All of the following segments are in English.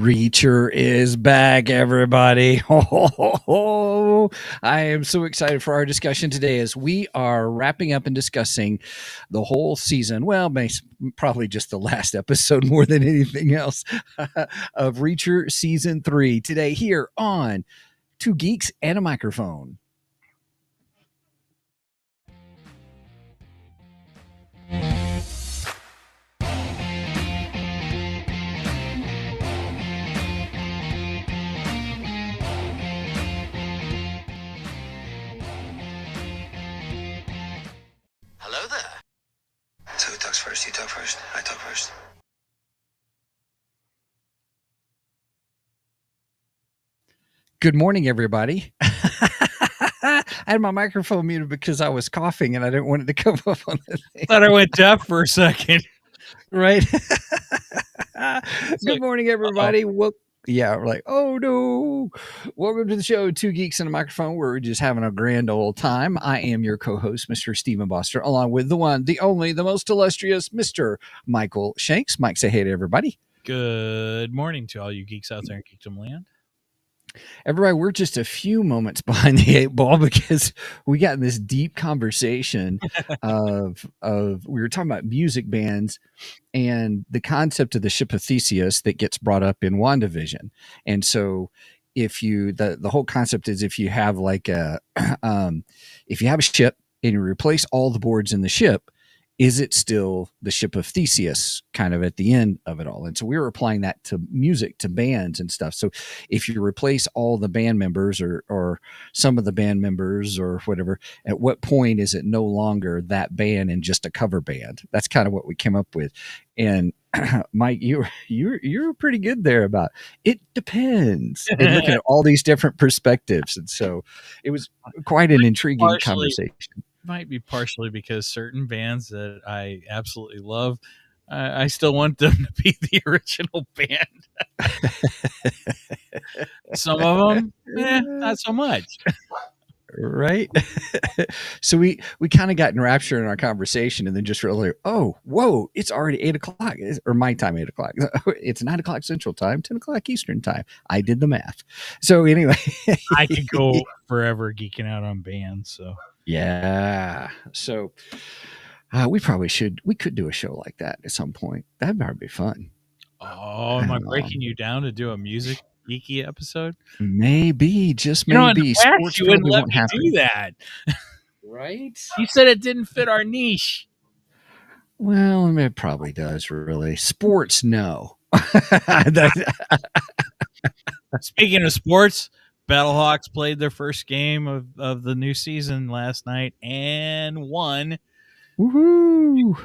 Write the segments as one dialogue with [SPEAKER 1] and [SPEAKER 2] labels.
[SPEAKER 1] Reacher is back, everybody. I am so excited for our discussion today as we are wrapping up and discussing the whole season. Well, probably just the last episode more than anything else of Reacher Season 3 today here on Two Geeks and a Microphone.
[SPEAKER 2] Hello there. So who talks first? You talk first? I talk first.
[SPEAKER 1] Good morning, everybody. I had my microphone muted because I was coughing and I didn't want it to come up on the thing.
[SPEAKER 3] Thought I went deaf for a second.
[SPEAKER 1] Right. Good morning, everybody. Well, yeah, we're like, oh no. Welcome to the show, Two Geeks and a Microphone, where we're just having a grand old time. I am your co-host, Mr. Stephen Boster, along with the one, the only, the most illustrious Mr. Michael Shanks. Mike, say hey to everybody.
[SPEAKER 3] Good morning to all you geeks out there in Geekdom Land.
[SPEAKER 1] Everybody, we're just a few moments behind the eight ball because we got in this deep conversation of we were talking about music bands and the concept of the ship of Theseus that gets brought up in WandaVision. And so if you the whole concept is if you have like a if you have a ship and you replace all the boards in the ship, is it still the ship of Theseus kind of at the end of it all? And so we were applying that to music, to bands and stuff. So if you replace all the band members or some of the band members or whatever, at what point is it no longer that band and just a cover band? That's kind of what we came up with. And Mike, you're pretty good there about it depends and looking at all these different perspectives. And so it was quite an intriguing conversation.
[SPEAKER 3] Might be partially because certain bands that I absolutely love, I still want them to be the original band. Some of them, not so much.
[SPEAKER 1] Right. So we kind of got enraptured in our conversation and then just really, oh, whoa, it's already 8:00 or my time, 8:00. It's 9:00 Central Time, 10:00 Eastern Time. I did the math. So anyway,
[SPEAKER 3] I could go forever geeking out on bands. So
[SPEAKER 1] yeah. So we could do a show like that at some point. That'd probably be fun.
[SPEAKER 3] Oh, am I breaking you down to do a music geeky episode?
[SPEAKER 1] Maybe, just maybe.
[SPEAKER 3] You wouldn't let me do that.
[SPEAKER 1] Right?
[SPEAKER 3] You said it didn't fit our niche.
[SPEAKER 1] Well, it probably does, really. Sports, no.
[SPEAKER 3] Speaking of sports, Battlehawks played their first game of the new season last night and won.
[SPEAKER 1] Woohoo!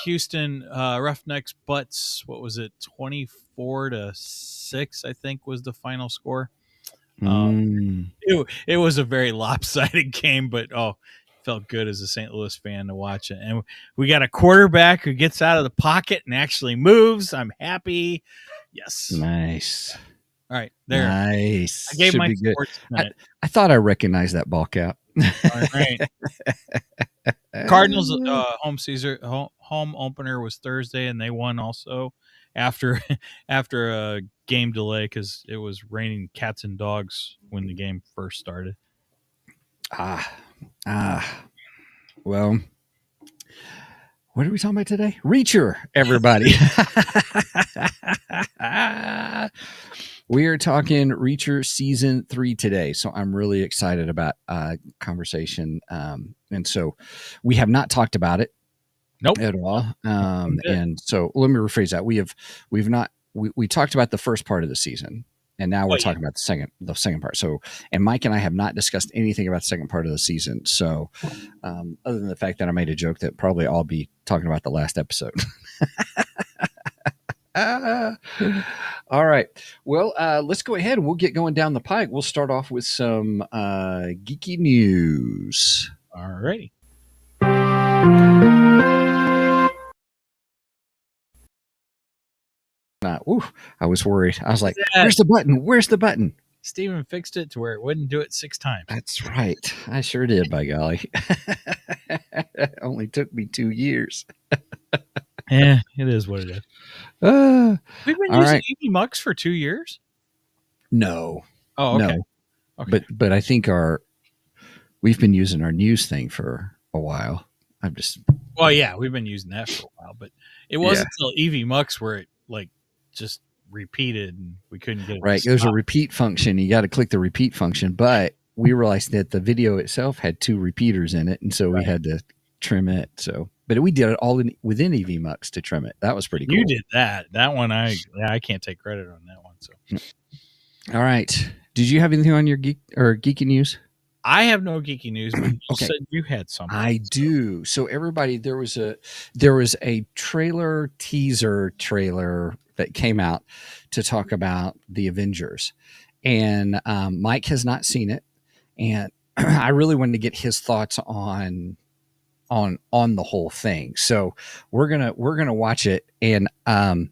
[SPEAKER 3] Houston Roughnecks butts. What was it? 24-6, I think, was the final score. It was a very lopsided game, but felt good as a St. Louis fan to watch it. And we got a quarterback who gets out of the pocket and actually moves. I'm happy. Yes.
[SPEAKER 1] Nice.
[SPEAKER 3] All right, there.
[SPEAKER 1] Nice.
[SPEAKER 3] I gave
[SPEAKER 1] Should
[SPEAKER 3] my
[SPEAKER 1] be good.
[SPEAKER 3] sports minute.
[SPEAKER 1] I thought I recognized that ball cap.
[SPEAKER 3] All right. Cardinals home opener was Thursday, and they won also after a game delay because it was raining cats and dogs when the game first started.
[SPEAKER 1] Well, what are we talking about today? Reacher, everybody. We are talking Reacher Season 3 today, so I'm really excited about conversation. And so we have not talked about it at all. And so let me rephrase that. We talked about the first part of the season, and now we're talking about the second part. So, and Mike and I have not discussed anything about the second part of the season. So, other than the fact that I made a joke that probably I'll be talking about the last episode. All right. Well, let's go ahead and we'll get going down the pike. We'll start off with some geeky news.
[SPEAKER 3] All righty.
[SPEAKER 1] I was worried. I was like, where's the button? Where's the button?
[SPEAKER 3] Steven fixed it to where it wouldn't do it 6 times.
[SPEAKER 1] That's right. I sure did, by golly. It only took me 2 years.
[SPEAKER 3] It is what it is.
[SPEAKER 1] Uh,
[SPEAKER 3] We've been
[SPEAKER 1] all
[SPEAKER 3] using
[SPEAKER 1] right.
[SPEAKER 3] EV Mux for 2 years.
[SPEAKER 1] No,
[SPEAKER 3] Oh, okay.
[SPEAKER 1] no,
[SPEAKER 3] Okay.
[SPEAKER 1] but I think we've been using our news thing for a while. I'm just
[SPEAKER 3] Well, yeah, we've been using that for a while, but it
[SPEAKER 1] yeah,
[SPEAKER 3] wasn't until EV Mux where it like just repeated and we couldn't get it to
[SPEAKER 1] right. There's a
[SPEAKER 3] stop.
[SPEAKER 1] repeat function. You got to click the repeat function, but we realized that the video itself had 2 repeaters in it, and so we
[SPEAKER 3] Right.
[SPEAKER 1] had to trim it. So, but we did it all within EV Mux to trim it. That was pretty
[SPEAKER 3] You
[SPEAKER 1] cool.
[SPEAKER 3] did that. That one, I can't take credit on that one. So
[SPEAKER 1] All right. Did you have anything on your geeky news?
[SPEAKER 3] I have no geeky news, but you
[SPEAKER 1] Okay.
[SPEAKER 3] said you had something.
[SPEAKER 1] I do. So everybody, there was a teaser trailer that came out to talk about the Avengers, and Mike has not seen it, and I really wanted to get his thoughts on the whole thing. So we're gonna watch it, and and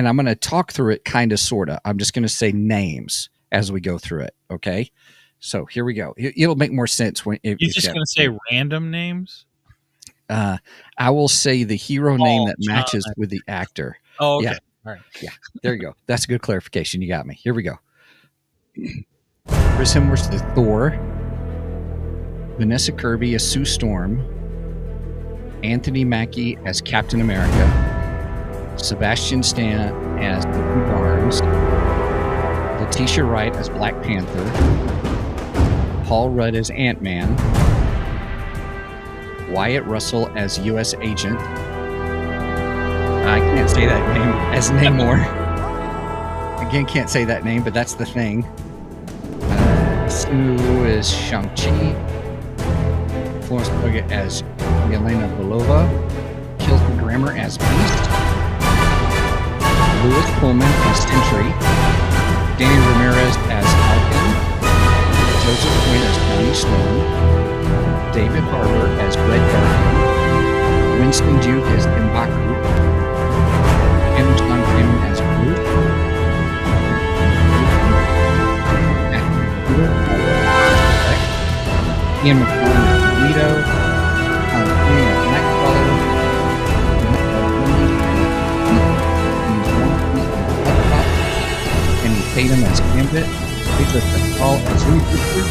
[SPEAKER 1] I'm gonna talk through it, kind of, sorta. I'm just gonna say names as we go through it. Okay. So here we go. It'll make more sense when
[SPEAKER 3] You're just going to say random names?
[SPEAKER 1] I will say the hero name that
[SPEAKER 3] John.
[SPEAKER 1] matches with the actor.
[SPEAKER 3] Oh, okay.
[SPEAKER 1] Yeah.
[SPEAKER 3] All right.
[SPEAKER 1] Yeah. There you go. That's a good clarification. You got me. Here we go. Chris Hemsworth as Thor. Vanessa Kirby as Sue Storm. Anthony Mackie as Captain America. Sebastian Stan as Bucky Barnes. Letitia Wright as Black Panther. Paul Rudd as Ant-Man. Wyatt Russell as U.S. Agent. I can't say that name as Namor. Again, can't say that name, but that's the thing. Sue is Shang-Chi. Florence Pugh as Yelena Belova. Kelsey Grammer as Beast. Louis Pullman as Sentry. Danny Ramirez as Falcon. Joseph Quinn as Johnny Storm. David Harbour as Red Guardian. Winston Duke as M'Baku. John Freeman as Groot. Ian McCollum as Magneto. Ian as Nightcrawler. Kenny Tatum as Gambit. Pedro Pascal as Reaper.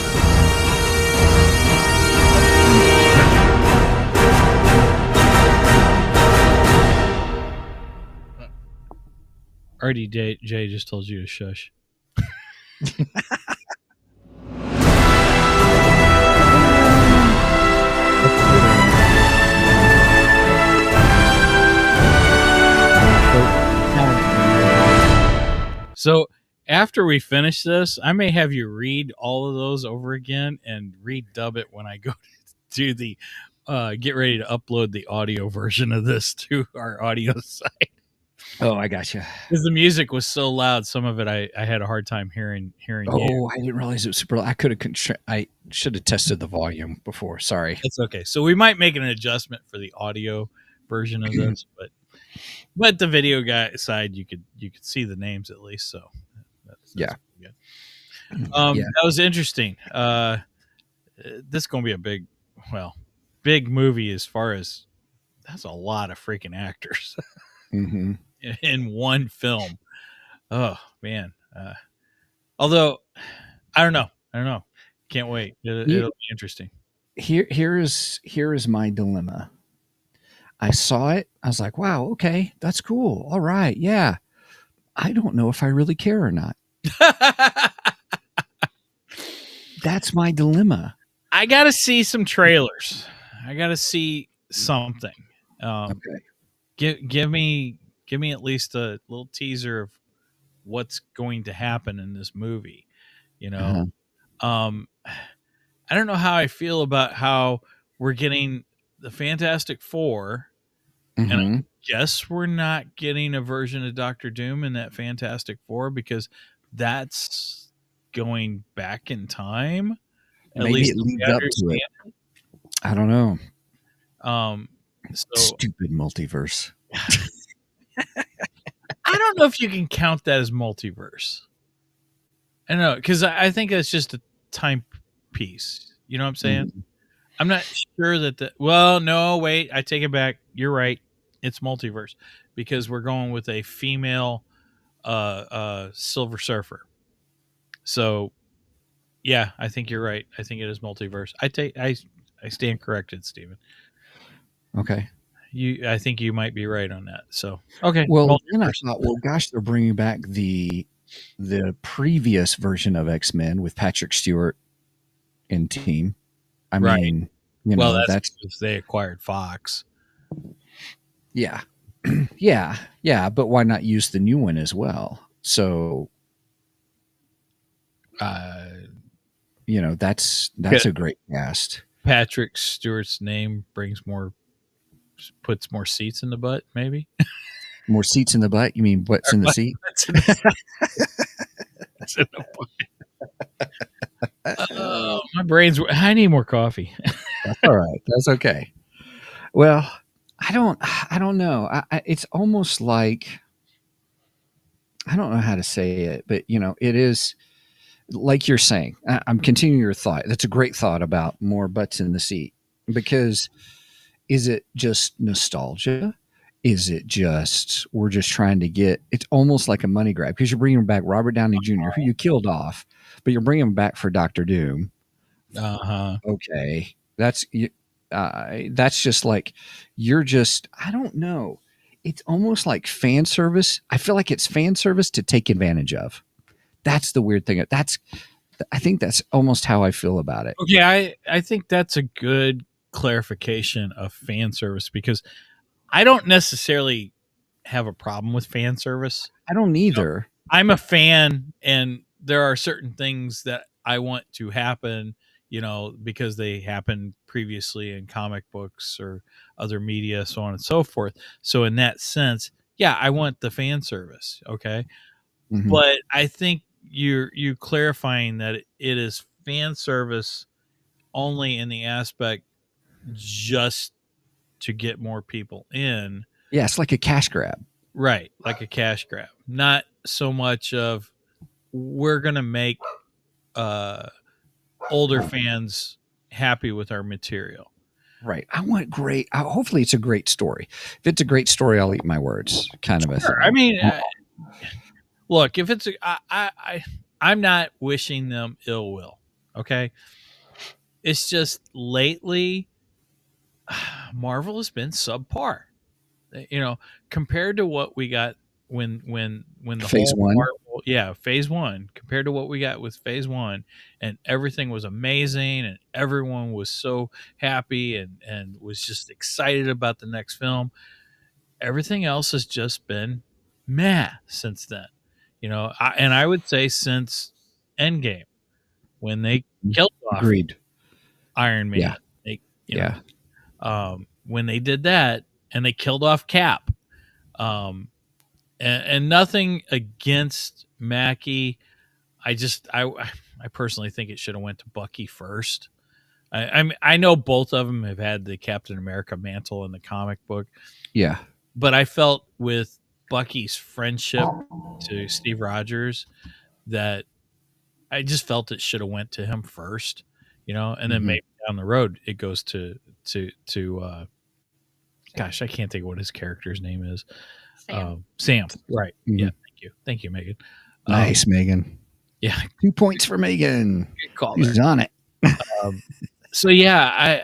[SPEAKER 3] RDJ just told you to shush. So after we finish this, I may have you read all of those over again and redub it when I go to do the get ready to upload the audio version of this to our audio site.
[SPEAKER 1] Oh, I gotcha.
[SPEAKER 3] Because the music was so loud, some of it I had a hard time hearing you.
[SPEAKER 1] Oh, I didn't realize it was super loud. I should have tested the volume before. Sorry.
[SPEAKER 3] It's okay. So we might make an adjustment for the audio version of this, but the video guy side you could see the names at least. So that's
[SPEAKER 1] Yeah.
[SPEAKER 3] good. That was interesting. This is gonna be a big movie as far as that's a lot of freaking actors
[SPEAKER 1] Mm-hmm.
[SPEAKER 3] in one film. Oh man. Although I don't know. Can't wait. It'll be interesting.
[SPEAKER 1] Here is my dilemma. I saw it. I was like, wow, okay, that's cool. All right, yeah. I don't know if I really care or not. That's my dilemma.
[SPEAKER 3] I got to see some trailers. I got to see something.
[SPEAKER 1] Okay.
[SPEAKER 3] Give me at least a little teaser of what's going to happen in this movie. You know, I don't know how I feel about how we're getting the Fantastic Four, and I guess we're not getting a version of Doctor Doom in that Fantastic Four because that's going back in time. At
[SPEAKER 1] Maybe
[SPEAKER 3] least
[SPEAKER 1] it leads up to it. I don't know.
[SPEAKER 3] So
[SPEAKER 1] stupid multiverse.
[SPEAKER 3] I don't know if you can count that as multiverse. I don't know, because I think it's just a time piece. You know what I'm saying? I'm not sure that well, no, wait, I take it back. You're right. it's multiverse because we're going with a female Silver Surfer. So yeah, I think you're right. I think it is multiverse. I stand corrected, Steven.
[SPEAKER 1] Okay.
[SPEAKER 3] I think you might be right on that. So okay,
[SPEAKER 1] Well, then I
[SPEAKER 3] multiverse.
[SPEAKER 1] thought, well, gosh, they're bringing back the previous version of X-Men with Patrick Stewart and team. I
[SPEAKER 3] Right.
[SPEAKER 1] mean,
[SPEAKER 3] Well, that's
[SPEAKER 1] that's
[SPEAKER 3] because they acquired Fox.
[SPEAKER 1] yeah. yeah, but why not use the new one as well? So,
[SPEAKER 3] Uh,
[SPEAKER 1] that's a great cast.
[SPEAKER 3] Patrick Stewart's name puts more seats in the butt, maybe.
[SPEAKER 1] More seats in the butt? You mean what's in the seat?
[SPEAKER 3] That's in the, that's in the butt. Oh, my brain's. I need more coffee.
[SPEAKER 1] That's all right. That's okay. Well, I don't know. It's almost like I don't know how to say it, but it is like you're saying. I'm continuing your thought. That's a great thought about more butts in the seat because is it just nostalgia? Is it just we're just trying to get? It's almost like a money grab because you're bringing back Robert Downey Jr., who you killed off, but you're bringing him back for Doctor Doom. Okay, that's just like you're just I don't know. It's almost like fan service. I feel like it's fan service to take advantage of. That's the weird thing. I think that's almost how I feel about it.
[SPEAKER 3] Okay, I think that's a good clarification of fan service because I don't necessarily have a problem with fan service.
[SPEAKER 1] I don't either.
[SPEAKER 3] I'm a fan, and there are certain things that I want to happen, because they happened previously in comic books or other media, so on and so forth. So in that sense, yeah, I want the fan service. Okay.
[SPEAKER 1] Mhm.
[SPEAKER 3] But I think you clarifying that it is fan service only in the aspect just to get more people in.
[SPEAKER 1] Yeah, it's like a cash grab.
[SPEAKER 3] Right, like a cash grab. Not so much of we're going to make older fans happy with our material.
[SPEAKER 1] Right. I want great. Hopefully, it's a great story. If it's a great story, I'll eat my words. Kind of a thing.
[SPEAKER 3] I mean, look, if it's I'm not wishing them ill will. Okay, it's just lately Marvel has been subpar. Compared to what we got when the
[SPEAKER 1] Phase
[SPEAKER 3] whole
[SPEAKER 1] one.
[SPEAKER 3] Marvel, phase one compared to what we got with phase one, and everything was amazing, and everyone was so happy and was just excited about the next film. Everything else has just been meh since then. And I would say since Endgame when they killed off
[SPEAKER 1] Agreed.
[SPEAKER 3] Iron Man,
[SPEAKER 1] Yeah.
[SPEAKER 3] yeah. When they did that and they killed off Cap, and nothing against Mackie. I personally think it should have went to Bucky first. I know both of them have had the Captain America mantle in the comic book.
[SPEAKER 1] Yeah.
[SPEAKER 3] But I felt with Bucky's friendship to Steve Rogers that I just felt it should have went to him first, and then maybe down the road it goes to gosh, I can't think of what his character's name is. Sam. Right.
[SPEAKER 1] Mhm.
[SPEAKER 3] Yeah. Thank you, Megan.
[SPEAKER 1] Nice, Megan.
[SPEAKER 3] Yeah.
[SPEAKER 1] 2 points for Megan.
[SPEAKER 3] Good call
[SPEAKER 1] She's
[SPEAKER 3] there.
[SPEAKER 1] on it.
[SPEAKER 3] So yeah,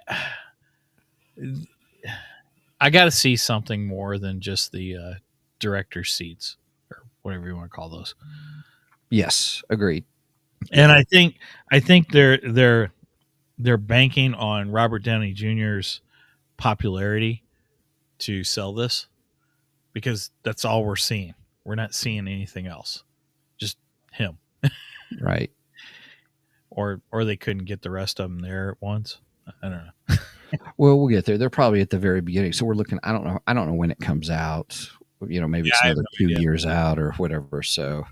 [SPEAKER 3] I got to see something more than just the director's seats or whatever you want to call those.
[SPEAKER 1] Yes, agreed.
[SPEAKER 3] And I think they're banking on Robert Downey Jr.'s popularity to sell this because that's all we're seeing. We're not seeing anything else, just him.
[SPEAKER 1] Right.
[SPEAKER 3] Or they couldn't get the rest of them there at once. I don't know.
[SPEAKER 1] Well, we'll get there. They're probably at the very beginning. So we're looking. I don't know when it comes out. Maybe it's another 2 years out or whatever. So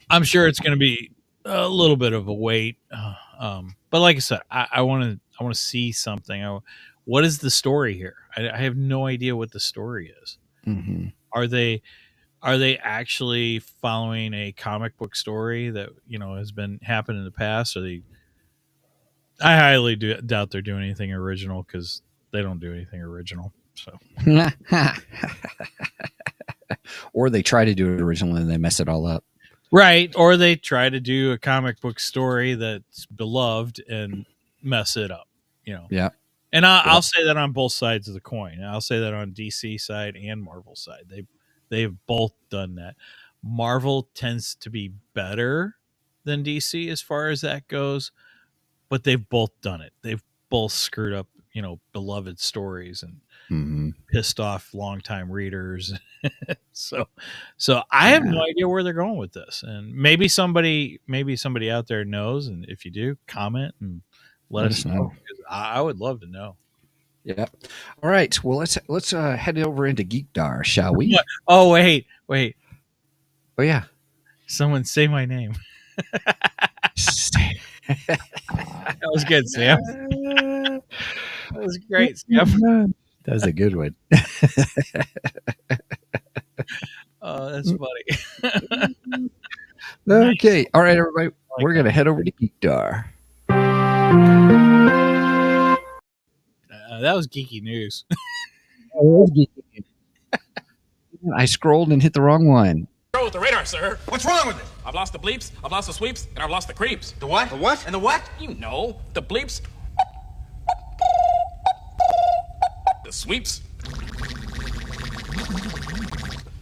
[SPEAKER 3] I'm sure it's going to be a little bit of a wait. But like I said, I want to see something. What is the story here? I have no idea what the story is.
[SPEAKER 1] Mm-hmm.
[SPEAKER 3] Are they actually following a comic book story that has been happened in the past? I highly doubt they're doing anything original because they don't do anything original. So,
[SPEAKER 1] or they try to do it originally and they mess it all up.
[SPEAKER 3] right, or they try to do a comic book story that's beloved and mess it up.
[SPEAKER 1] Yeah.
[SPEAKER 3] And I'll say that on both sides of the coin. I'll say that on DC side and Marvel side. They've both done that. Marvel tends to be better than DC as far as that goes, but they've both done it. They've both screwed up, beloved stories and pissed off longtime readers. so I have no idea where they're going with this. And maybe somebody out there knows, and if you do, comment and let us know. Because I would love to know.
[SPEAKER 1] Yeah. All right. Well, let's head over into Geekdar, shall we?
[SPEAKER 3] What? Oh, wait.
[SPEAKER 1] Oh yeah.
[SPEAKER 3] Someone say my name. That was good, Sam. That was great, Sam.
[SPEAKER 1] That was a good one.
[SPEAKER 3] Oh, that's funny.
[SPEAKER 1] Okay. All right, everybody. We're going to head over to Geekdar.
[SPEAKER 3] That was geeky news.
[SPEAKER 1] I scrolled and hit the wrong one.
[SPEAKER 4] Go with the radar, sir.
[SPEAKER 2] What's wrong with it?
[SPEAKER 4] I've lost the bleeps, I've lost the sweeps, and I've lost the creeps.
[SPEAKER 2] The what? The what? And the what?
[SPEAKER 4] You know, the bleeps, the sweeps,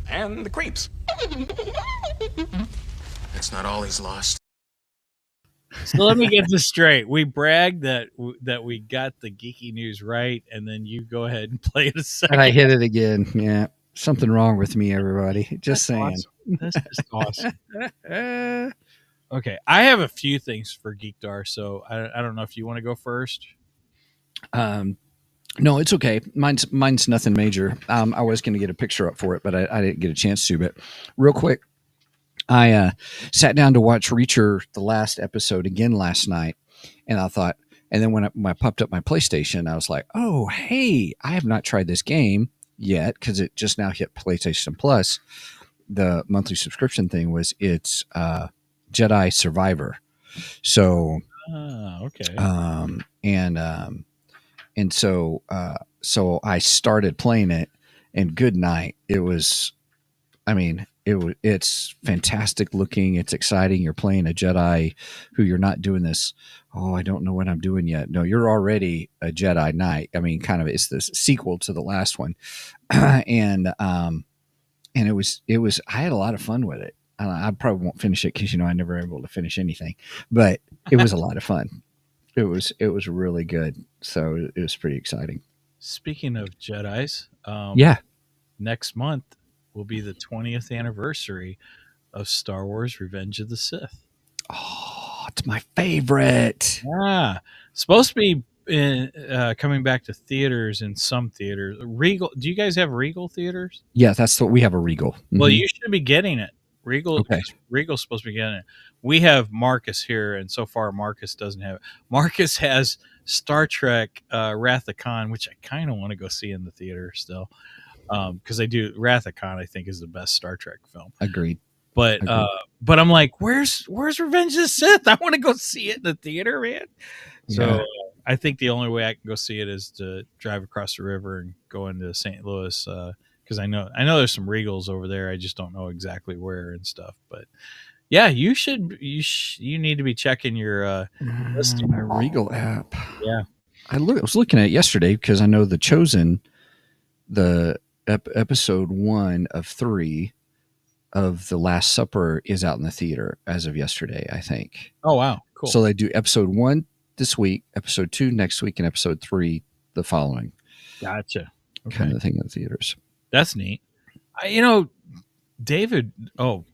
[SPEAKER 4] and the creeps.
[SPEAKER 2] That's not all he's lost.
[SPEAKER 3] So let me get this straight. We bragged that we got the geeky news right, and then you go ahead and play it a second.
[SPEAKER 1] And I hit it again. Yeah. Something wrong with me, everybody. Just saying.
[SPEAKER 3] Awesome. That's just awesome. Okay. I have a few things for Geekdar, so I don't know if you want to go first.
[SPEAKER 1] No, it's okay. Mine's nothing major. I was going to get a picture up for it, but I didn't get a chance to. But real quick, I sat down to watch Reacher, the last episode, again last night, and I thought, and then when I popped up my PlayStation, I was like, oh, hey, I have not tried this game yet because it just now hit PlayStation Plus. The monthly subscription thing it's Jedi Survivor. So,
[SPEAKER 3] okay.
[SPEAKER 1] And so I started playing it, and good night. It's fantastic looking. It's exciting. You're playing a Jedi who you're not doing this. Oh, I don't know what I'm doing yet. No, you're already a Jedi Knight. I mean, kind of, it's the sequel to the last one. And it was, I had a lot of fun with it. I probably won't finish it because, I never able to finish anything, but it was a lot of fun. It was really good. So it was pretty exciting.
[SPEAKER 3] Speaking of Jedis, next month will be the 20th anniversary of Star Wars Revenge of the Sith.
[SPEAKER 1] Oh, it's my favorite.
[SPEAKER 3] Yeah. Supposed to be coming back to theaters in some theaters. Regal. Do you guys have Regal theaters?
[SPEAKER 1] Yeah, that's what we have, a Regal. Mm-hmm.
[SPEAKER 3] Well, you should be getting it. Regal's supposed to be getting it. We have Marcus here, and so far Marcus doesn't have it. Marcus has Star Trek Wrath of Khan, which I kind of want to go see in the theater still. Because they do Wrath of Khan, I think, is the best Star Trek film.
[SPEAKER 1] Agreed.
[SPEAKER 3] But I'm like, where's Revenge of the Sith? I want to go see it in the theater, man. So I think the only way I can go see it is to drive across the river and go into St. Louis, because I know there's some Regals over there. I just don't know exactly where and stuff. But yeah, you need to be checking your listing.
[SPEAKER 1] My Regal app.
[SPEAKER 3] Yeah,
[SPEAKER 1] I was looking at it yesterday because I know The Chosen, the episode 1 of 3 of The Last Supper is out in the theater as of yesterday, I think.
[SPEAKER 3] Oh wow, cool.
[SPEAKER 1] So they do episode 1 this week, episode 2 next week, and episode 3 the following.
[SPEAKER 3] Gotcha. Okay.
[SPEAKER 1] Kind of thing in the theaters.
[SPEAKER 3] That's neat. David. Oh,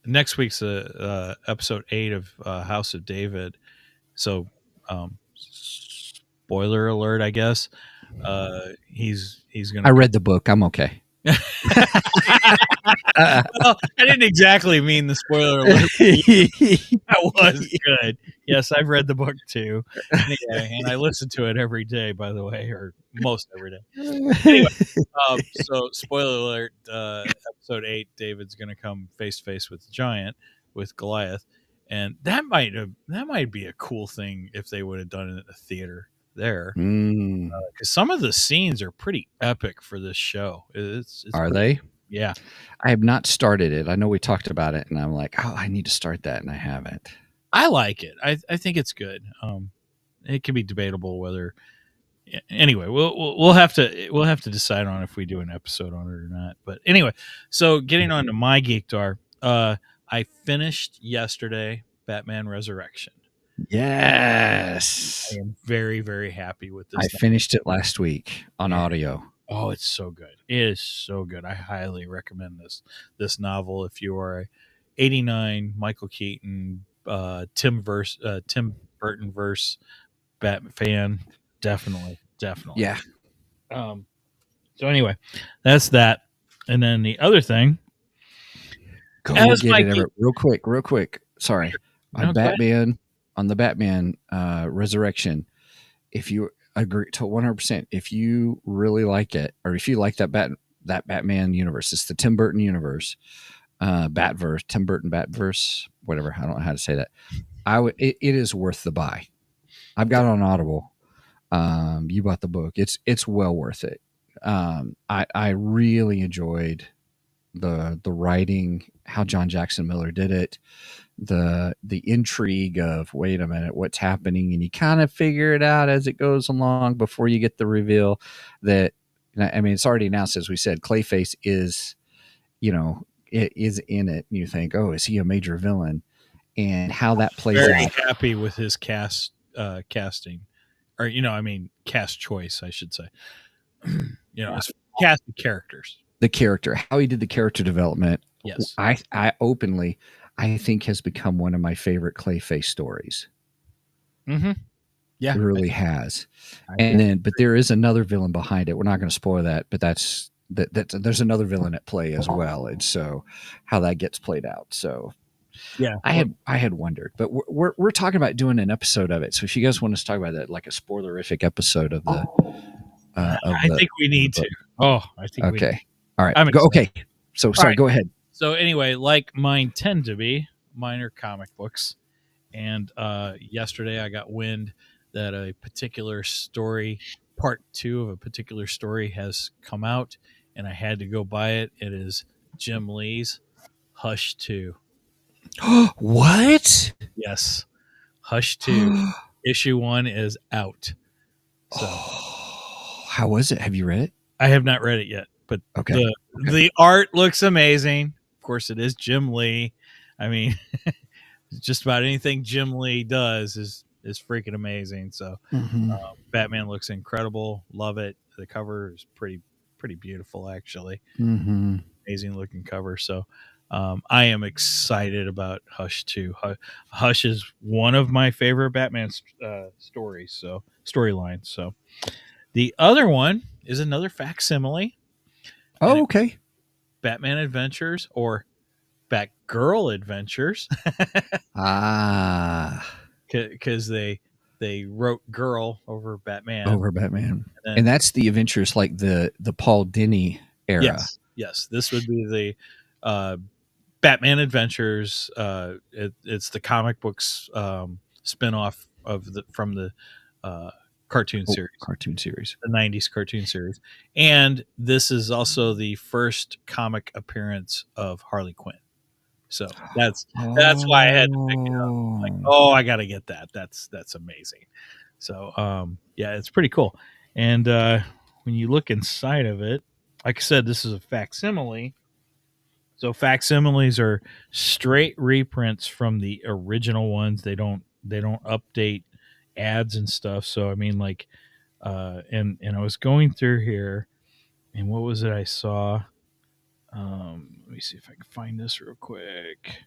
[SPEAKER 3] next week's episode 8 of House of David. So, spoiler alert, I guess. He's gonna.
[SPEAKER 1] I read the book. I'm okay.
[SPEAKER 3] Well, I didn't exactly mean the spoiler alert. That was good. Yes, I've read the book too. And I listen to it every day, by the way, or most every day. Anyway, so spoiler alert, episode 8, David's going to come face to face with the giant, with Goliath. And that might be a cool thing if they would have done it at the theater. there.
[SPEAKER 1] Mm.
[SPEAKER 3] Because some of the scenes are pretty epic for this show. It's
[SPEAKER 1] Are
[SPEAKER 3] pretty,
[SPEAKER 1] they?
[SPEAKER 3] yeah.
[SPEAKER 1] I have not started it. I know we talked about it, and I'm like, oh, I need to start that, and I haven't.
[SPEAKER 3] I like it. I think it's good. It can be debatable whether. Anyway, we'll have to decide on if we do an episode on it or not. But anyway, so getting on to my geekdar, I finished yesterday Batman Resurrection.
[SPEAKER 1] Yes.
[SPEAKER 3] I am very, very happy with this.
[SPEAKER 1] I finished it last week on audio.
[SPEAKER 3] Oh, it's so good. It is so good. I highly recommend this novel if you are a 89 Michael Keaton, Tim Burton verse Batman fan. Definitely.
[SPEAKER 1] Yeah.
[SPEAKER 3] So anyway, that's that. And then the other thing,
[SPEAKER 1] Go
[SPEAKER 3] As
[SPEAKER 1] get
[SPEAKER 3] my
[SPEAKER 1] it, Everett. Real quick. Sorry.
[SPEAKER 3] No, go ahead.
[SPEAKER 1] On the Batman Resurrection, if you agree to 100%, if you really like it, or if you like that Batman universe, it's the Tim Burton universe, Batverse, Tim Burton Batverse, whatever. I don't know how to say that. It is worth the buy. I've got it on Audible. You bought the book. It's well worth it. I really enjoyed the writing, how John Jackson Miller did it, the intrigue of, wait a minute, what's happening, and you kind of figure it out as it goes along before you get the reveal that, I mean, it's already announced, as we said, Clayface is, it is in it, and you think, oh, is he a major villain? And how that plays
[SPEAKER 3] Very
[SPEAKER 1] out.
[SPEAKER 3] happy with his casting, or cast choice, I should say. His casted characters.
[SPEAKER 1] The character, how he did the character development.
[SPEAKER 3] Yes,
[SPEAKER 1] I openly, I think has become one of my favorite Clayface stories.
[SPEAKER 3] Mm-hmm. Yeah,
[SPEAKER 1] it really has. And then, but there is another villain behind it. We're not going to spoil that, but that's there's another villain at play as well, and so how that gets played out. So
[SPEAKER 3] yeah,
[SPEAKER 1] I had wondered, but we're talking about doing an episode of it. So if you guys want us to talk about that, like a spoilerific episode of the,
[SPEAKER 3] I think we need to. Oh, I think.
[SPEAKER 1] Okay, all right.
[SPEAKER 3] I'm
[SPEAKER 1] Go, okay. So sorry.
[SPEAKER 3] Right.
[SPEAKER 1] Go ahead.
[SPEAKER 3] So anyway, like mine tend to be, mine are comic books, and yesterday I got wind that a particular story, part 2 of a particular story, has come out, and I had to go buy it. It is Jim Lee's Hush 2.
[SPEAKER 1] What?
[SPEAKER 3] Yes, Hush 2 issue 1 is out. So,
[SPEAKER 1] how was it? Have you read it?
[SPEAKER 3] I have not read it yet, but
[SPEAKER 1] okay.
[SPEAKER 3] The art looks amazing. Of course, it is Jim Lee. I mean, just about anything Jim Lee does is freaking amazing. So, Batman looks incredible. Love it. The cover is pretty beautiful, actually. Amazing looking cover. So, I am excited about Hush 2. Hush is one of my favorite Batman stories. So, storylines. So, the other one is another facsimile.
[SPEAKER 1] Oh, okay.
[SPEAKER 3] Batman Adventures, or Batgirl Adventures. Because they wrote girl over Batman. And
[SPEAKER 1] that's the Adventures, like the Paul Dini era.
[SPEAKER 3] Yes. This would be the Batman Adventures. It's the comic books spinoff from the cartoon series, the 90s cartoon series. And this is also the first comic appearance of Harley Quinn. So that's why I had to pick it up. Like, I got to get that. That's amazing. So, it's pretty cool. And when you look inside of it, like I said, this is a facsimile. So facsimiles are straight reprints from the original ones. They don't update ads and stuff. So, I mean, like, and I was going through here, and what was it I saw? Let me see if I can find this real quick.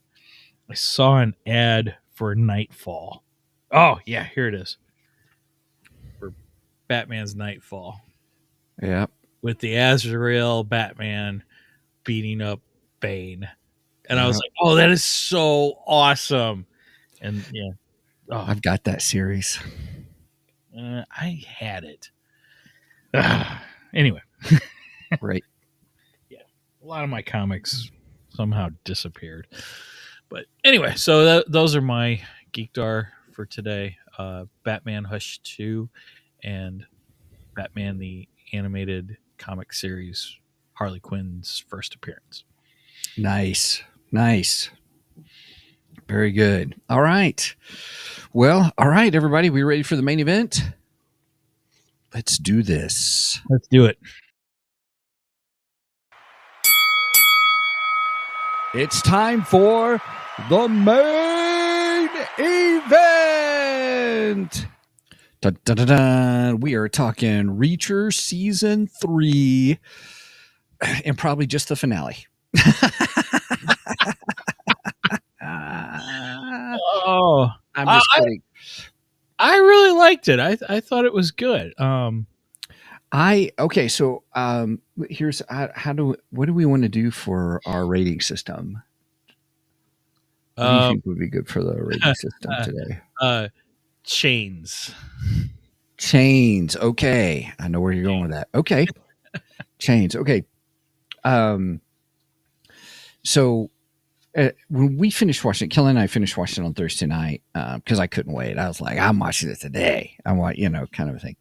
[SPEAKER 3] I saw an ad for Nightfall. Oh, yeah, here it is. For Batman's Nightfall.
[SPEAKER 1] Yeah.
[SPEAKER 3] With the Azrael Batman beating up Bane. And I was like, oh, that is so awesome. And yeah. Oh,
[SPEAKER 1] I've got that series.
[SPEAKER 3] I had it. Anyway.
[SPEAKER 1] Right.
[SPEAKER 3] Yeah. A lot of my comics somehow disappeared. But anyway, so those are my Geekdar for today. Batman Hush 2 and Batman the Animated Comic Series, Harley Quinn's first appearance.
[SPEAKER 1] Nice. Very good. All right. Well, all right, everybody. We ready for the main event? Let's do this.
[SPEAKER 3] Let's do it.
[SPEAKER 1] It's time for the main event. Dun, dun, dun, dun. We are talking Reacher Season 3 and probably just the finale.
[SPEAKER 3] Oh,
[SPEAKER 1] I'm just kidding.
[SPEAKER 3] I really liked it. I thought it was good.
[SPEAKER 1] Okay, so here's what do we want to do for our rating system? What do you think would be good for the rating system today?
[SPEAKER 3] Chains.
[SPEAKER 1] Okay, I know where you're going with that. Okay, chains. Okay, so when we finished watching it, Kelly and I finished watching it on Thursday night because I couldn't wait. I was like, I'm watching it today. I want, kind of a thing.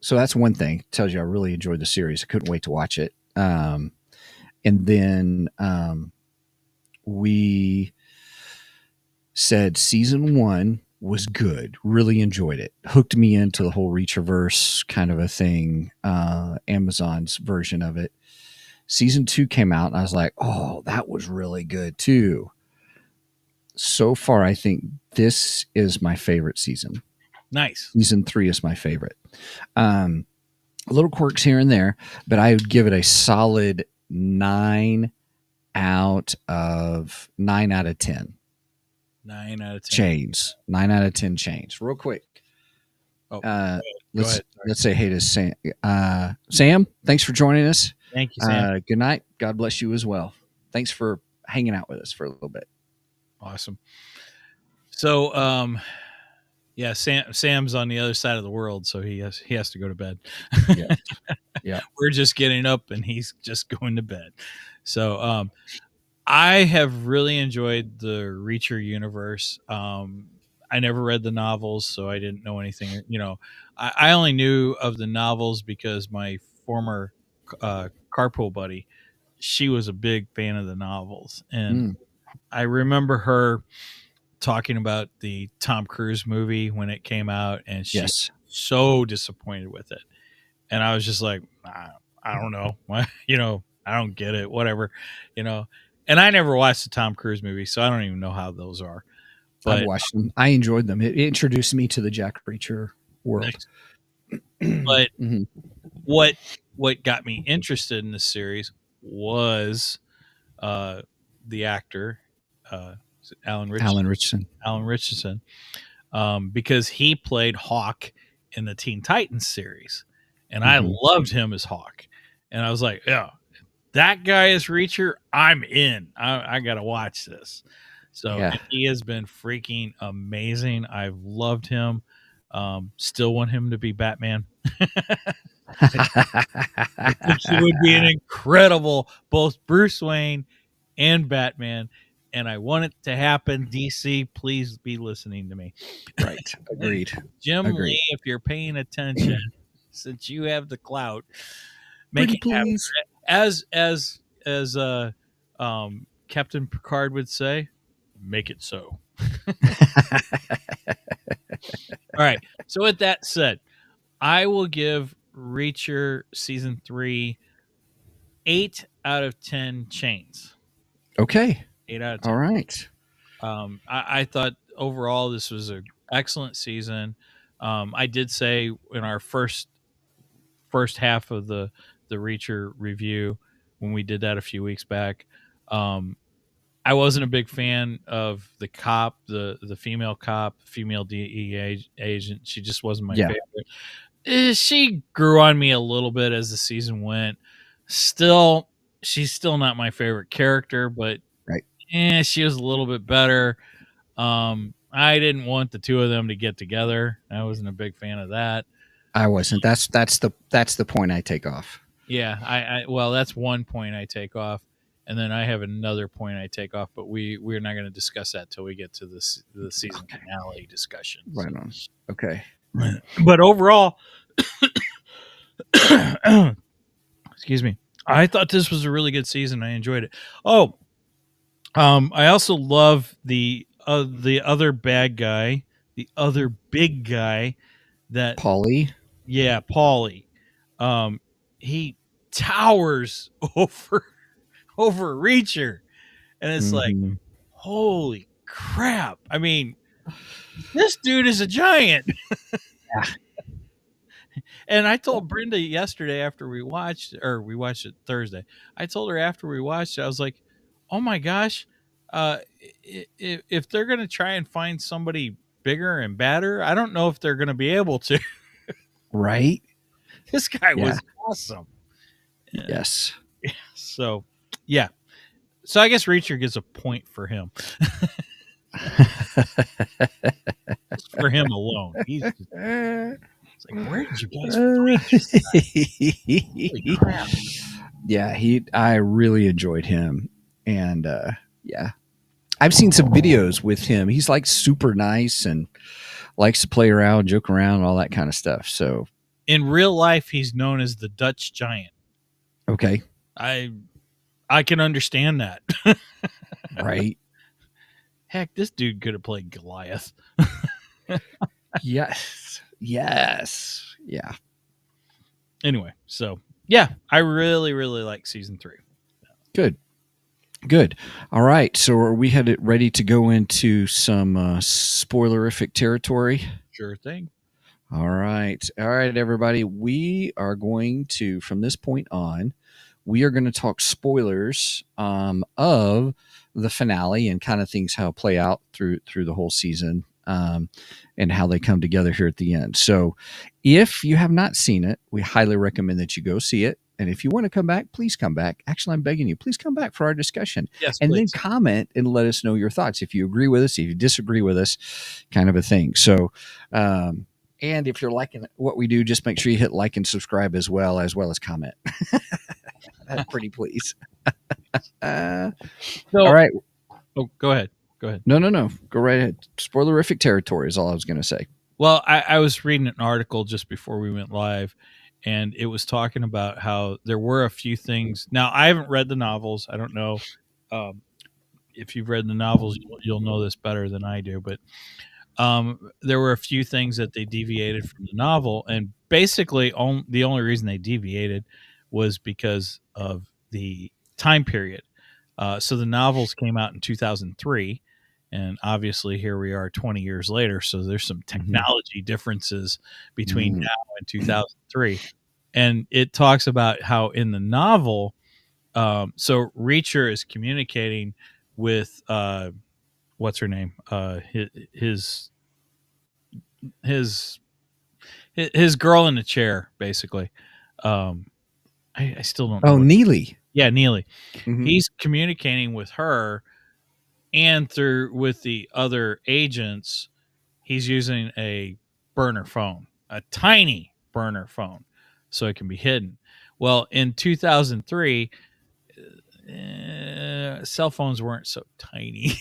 [SPEAKER 1] So that's one thing. It tells you I really enjoyed the series. I couldn't wait to watch it. And then we said season 1 was good. Really enjoyed it. Hooked me into the whole Reacherverse kind of a thing. Amazon's version of it. Season 2 came out, and I was like, oh, that was really good too. So far, I think this is my favorite season.
[SPEAKER 3] Nice.
[SPEAKER 1] Season 3 is my favorite. Little quirks here and there, but I would give it a solid 9 out of 10.
[SPEAKER 3] 9 out of 10.
[SPEAKER 1] Chains. 9 out of 10 chains. Real quick. Let's say hey to Sam. Sam, thanks for joining us.
[SPEAKER 3] Thank you, Sam.
[SPEAKER 1] Good night. God bless you as well. Thanks for hanging out with us for a little bit.
[SPEAKER 3] Awesome. So, yeah, Sam's on the other side of the world, so he has to go to bed.
[SPEAKER 1] Yeah.
[SPEAKER 3] We're just getting up, and he's just going to bed. So, I have really enjoyed the Reacher universe. I never read the novels, so I didn't know anything. I only knew of the novels because my former carpool buddy, she was a big fan of the novels, and I remember her talking about the Tom Cruise movie when it came out, and she was so disappointed with it. And I was just like, I don't know, I don't get it, whatever, And I never watched the Tom Cruise movie, so I don't even know how those are. But
[SPEAKER 1] I watched them. I enjoyed them. It introduced me to the Jack Reacher world.
[SPEAKER 3] But what got me interested in this series was the actor Alan Richardson, because he played Hawk in the Teen Titans series, and I loved him as Hawk. And I was like, yeah, that guy is Reacher. I'm in. I gotta watch this. So he has been freaking amazing. I've loved him. Still want him to be Batman. I think he would be an incredible both Bruce Wayne and Batman, and I want it to happen. DC, please be listening to me.
[SPEAKER 1] Right. Agreed.
[SPEAKER 3] Jim Lee, if you're paying attention, since you have the clout, make it happen. As Captain Picard would say, make it so. All right. So with that said, I will give Reacher season 3 8 out of 10 chains.
[SPEAKER 1] Okay.
[SPEAKER 3] 8 out of 10.
[SPEAKER 1] All right.
[SPEAKER 3] I thought overall this was an excellent season. I did say in our first half of the Reacher review when we did that a few weeks back, I wasn't a big fan of the cop, the female cop, female DEA agent. She just wasn't my favorite. She grew on me a little bit as the season went. She's still not my favorite character, but she was a little bit better. I didn't want the two of them to get together. I wasn't a big fan of that.
[SPEAKER 1] I wasn't. That's the point I take off.
[SPEAKER 3] Yeah, well, that's one point I take off, and then I have another point I take off. But we're not going to discuss that till we get to the season finale discussion.
[SPEAKER 1] Right on. Okay.
[SPEAKER 3] But overall, excuse me, I thought this was a really good season. I enjoyed it. Oh, I also love the other bad guy, the other big guy that
[SPEAKER 1] Polly.
[SPEAKER 3] yeah, Paulie. He towers over Reacher, and it's like,
[SPEAKER 1] Mhm.
[SPEAKER 3] holy crap! I mean, this dude is a giant. And I told Brenda yesterday after we watched it Thursday. I told her after we watched it, I was like, "Oh my gosh, if they're gonna try and find somebody bigger and badder, I don't know if they're gonna be able to."
[SPEAKER 1] Right?
[SPEAKER 3] This guy
[SPEAKER 1] Yeah.
[SPEAKER 3] was awesome.
[SPEAKER 1] Yes.
[SPEAKER 3] So, yeah. So I guess Reacher gets a point for him. Just for him alone. It's like, where did you guys find this? Holy crap.
[SPEAKER 1] Yeah, I really enjoyed him. And yeah. I've seen some videos with him. He's like super nice and likes to play around, joke around, all that kind of stuff. So
[SPEAKER 3] In real life, he's known as the Dutch Giant.
[SPEAKER 1] okay.
[SPEAKER 3] I can understand that.
[SPEAKER 1] Right.
[SPEAKER 3] Heck, this dude could have played Goliath.
[SPEAKER 1] Yes. Yes. Yeah.
[SPEAKER 3] Anyway, so yeah, I really, really like season 3.
[SPEAKER 1] Good. Good. All right. So are we ready to go into some spoilerific territory?
[SPEAKER 3] Sure thing.
[SPEAKER 1] All right. All right, everybody. We are going to, from this point on, we are going to talk spoilers of the finale and kind of things how it play out through the whole season and how they come together here at the end. So if you have not seen it, we highly recommend that you go see it. And if you want to come back, please come back. Actually, I'm begging you, please come back for our discussion.
[SPEAKER 3] Yes,
[SPEAKER 1] and
[SPEAKER 3] please.
[SPEAKER 1] then comment and let us know your thoughts. If you agree with us, if you disagree with us, kind of a thing. So, and if you're liking what we do, just make sure you hit like and subscribe as well as comment. Pretty please. All right.
[SPEAKER 3] Oh, go ahead. Go ahead.
[SPEAKER 1] No. Go right ahead. Spoilerific territory is all I was going to say.
[SPEAKER 3] Well, I was reading an article just before we went live, and it was talking about how there were a few things. Now, I haven't read the novels. I don't know if you've read the novels, you'll know this better than I do. But there were a few things that they deviated from the novel, and basically the only reason they deviated was because of the time period. So the novels came out in 2003, and obviously here we are 20 years later. So there's some technology differences between now and 2003. And it talks about how in the novel, so Reacher is communicating with what's her name? His girl in the chair, basically. I still don't know.
[SPEAKER 1] Oh, Neely.
[SPEAKER 3] Yeah, Neely.
[SPEAKER 1] Mhm.
[SPEAKER 3] He's communicating with her, and with the other agents, he's using a burner phone, a tiny burner phone, so it can be hidden. Well, in 2003, cell phones weren't so tiny.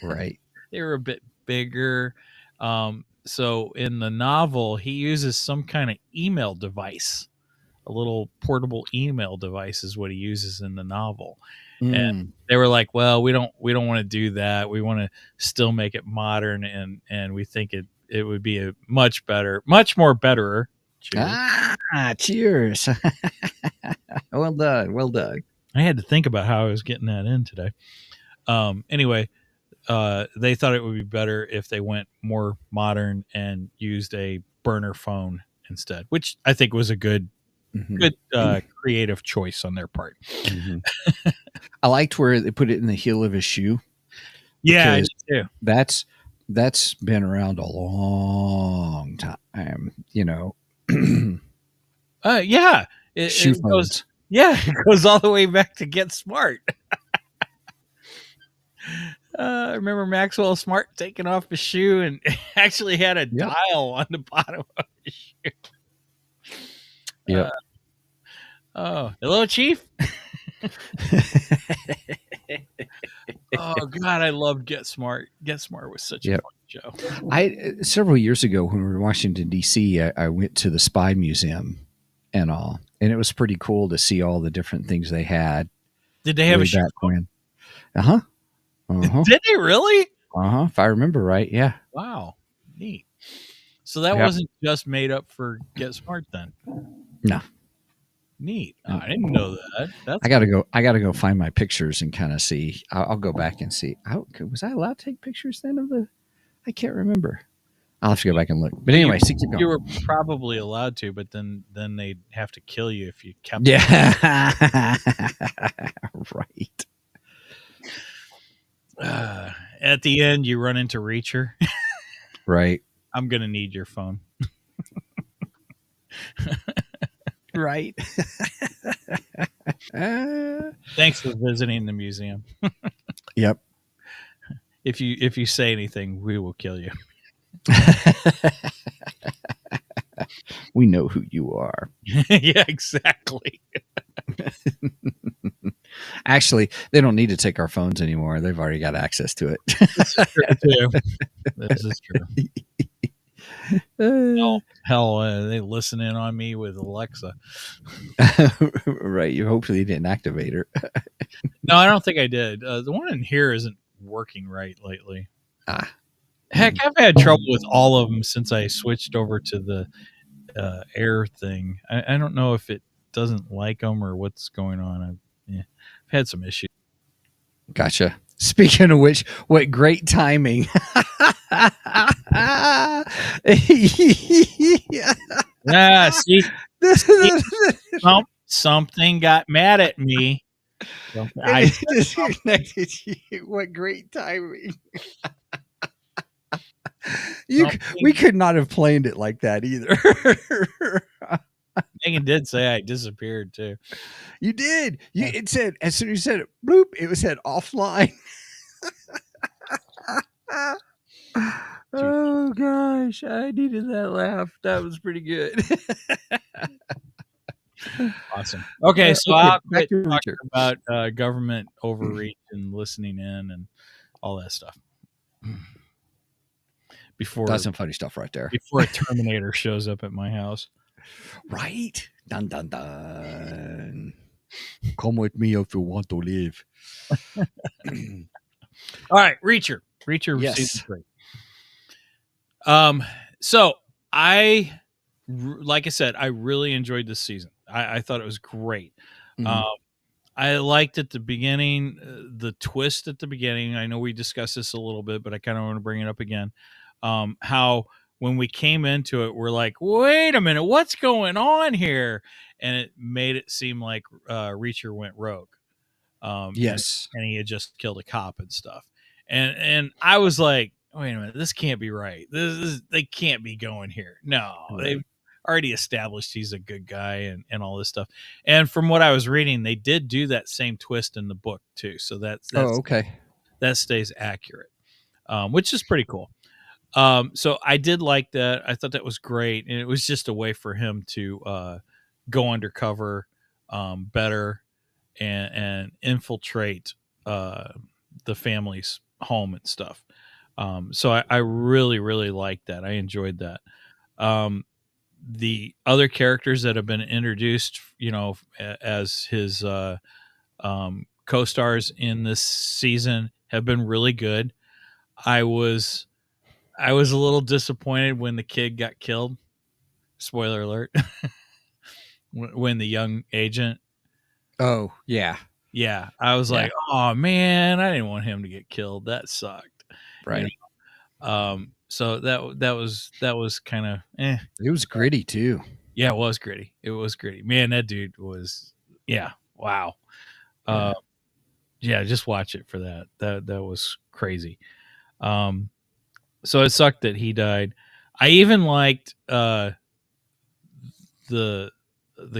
[SPEAKER 1] Right.
[SPEAKER 3] They were a bit bigger. So in the novel, he uses some kind of email device. A little portable email device is what he uses in the novel. And they were like, well, we don't want to do that. We want to still make it modern, and we think it would be a much more better. Cheers.
[SPEAKER 1] Cheers. Well done.
[SPEAKER 3] I had to think about how I was getting that in today. Anyway, they thought it would be better if they went more modern and used a burner phone instead, which I think was a good creative choice on their part.
[SPEAKER 1] I liked where they put it in the heel of his shoe.
[SPEAKER 3] Yeah, I do.
[SPEAKER 1] That's been around a long time,
[SPEAKER 3] Yeah,
[SPEAKER 1] shoe
[SPEAKER 3] it
[SPEAKER 1] phones.
[SPEAKER 3] it goes all the way back to Get Smart. Remember Maxwell Smart taking off his shoe and actually had a dial on the bottom of his shoe.
[SPEAKER 1] Yep.
[SPEAKER 3] Hello, Chief. Oh God, I loved Get Smart. Get Smart was such a fun Joe.
[SPEAKER 1] Several years ago when we were in Washington D.C., I went to the Spy Museum and all, and it was pretty cool to see all the different things they had
[SPEAKER 3] Did they have
[SPEAKER 1] way
[SPEAKER 3] a show?
[SPEAKER 1] back when.
[SPEAKER 3] Did they really?
[SPEAKER 1] If I remember right, yeah.
[SPEAKER 3] Wow, neat. So that
[SPEAKER 1] Yep.
[SPEAKER 3] wasn't just made up for Get Smart then.
[SPEAKER 1] No.
[SPEAKER 3] Neat.
[SPEAKER 1] No.
[SPEAKER 3] I didn't know that. That's
[SPEAKER 1] I gotta go find my pictures and kind of see. I'll go back and see. Was I allowed to take pictures then of the? I can't remember. I'll have to go back and look. But anyway, keep going.
[SPEAKER 3] You were probably allowed to, but then they'd have to kill you if you kept.
[SPEAKER 1] Yeah. Right.
[SPEAKER 3] At the end, you run into Reacher.
[SPEAKER 1] Right.
[SPEAKER 3] I'm gonna need your phone.
[SPEAKER 1] Right.
[SPEAKER 3] Thanks for visiting the museum.
[SPEAKER 1] Yep.
[SPEAKER 3] If you say anything, we will kill you.
[SPEAKER 1] We know who you are.
[SPEAKER 3] Yeah, exactly.
[SPEAKER 1] Actually, they don't need to take our phones anymore. They've already got access to it.
[SPEAKER 3] This is true too. This is true. Hell, they listen in on me with Alexa.
[SPEAKER 1] Right. You hopefully didn't activate her.
[SPEAKER 3] No, I don't think I did. The one in here isn't working right lately. Heck, I've had trouble with all of them since I switched over to the air thing. I don't know if it doesn't like them or what's going on. I've had some issues.
[SPEAKER 1] Gotcha. Speaking of which, what great timing.
[SPEAKER 3] Yeah, see, something got mad at me.
[SPEAKER 1] I disconnected you. What great timing. We could not have planned it like that either.
[SPEAKER 3] Megan did say I disappeared too.
[SPEAKER 1] You did. It said, as soon as you said it, bloop, it was said offline. Oh gosh, I needed that laugh. That was pretty good.
[SPEAKER 3] Awesome. Okay, so
[SPEAKER 1] okay,
[SPEAKER 3] I'll
[SPEAKER 1] back
[SPEAKER 3] quit
[SPEAKER 1] to
[SPEAKER 3] talking
[SPEAKER 1] Richard.
[SPEAKER 3] about government overreach and listening in and all that stuff. Before
[SPEAKER 1] That's some funny stuff right there.
[SPEAKER 3] Before a Terminator shows up at my house.
[SPEAKER 1] Right? Dun dun dun. Come with me if you want to live.
[SPEAKER 3] All right, Reacher.
[SPEAKER 1] Yes.
[SPEAKER 3] Season 3. So like I said, I really enjoyed this season. I thought it was great.
[SPEAKER 1] Mhm.
[SPEAKER 3] I liked at the beginning, the twist at the beginning. I know we discussed this a little bit, but I kind of want to bring it up again. How when we came into it, we're like, wait a minute, what's going on here? And it made it seem like Reacher went rogue.
[SPEAKER 1] Yes.
[SPEAKER 3] And he had just killed a cop and stuff. And I was like, wait a minute, this can't be right. They can't be going here. No, they've already established he's a good guy and all this stuff. And from what I was reading, they did do that same twist in the book too. So that's
[SPEAKER 1] okay.
[SPEAKER 3] That stays accurate, which is pretty cool. So I did like that. I thought that was great. And it was just a way for him to go undercover better and infiltrate the family's home and stuff. So I really, really liked that. I enjoyed that. The other characters that have been introduced, as his co-stars in this season have been really good. I was a little disappointed when the kid got killed. Spoiler alert. When the young agent.
[SPEAKER 1] Oh, yeah.
[SPEAKER 3] Yeah. I was like, oh man, I didn't want him to get killed. That sucked.
[SPEAKER 1] Right.
[SPEAKER 3] So that was kind of
[SPEAKER 1] It was gritty too.
[SPEAKER 3] Yeah, it was gritty. Man, that dude was wow. Just watch it for that. That was crazy. So it sucked that he died. I even liked the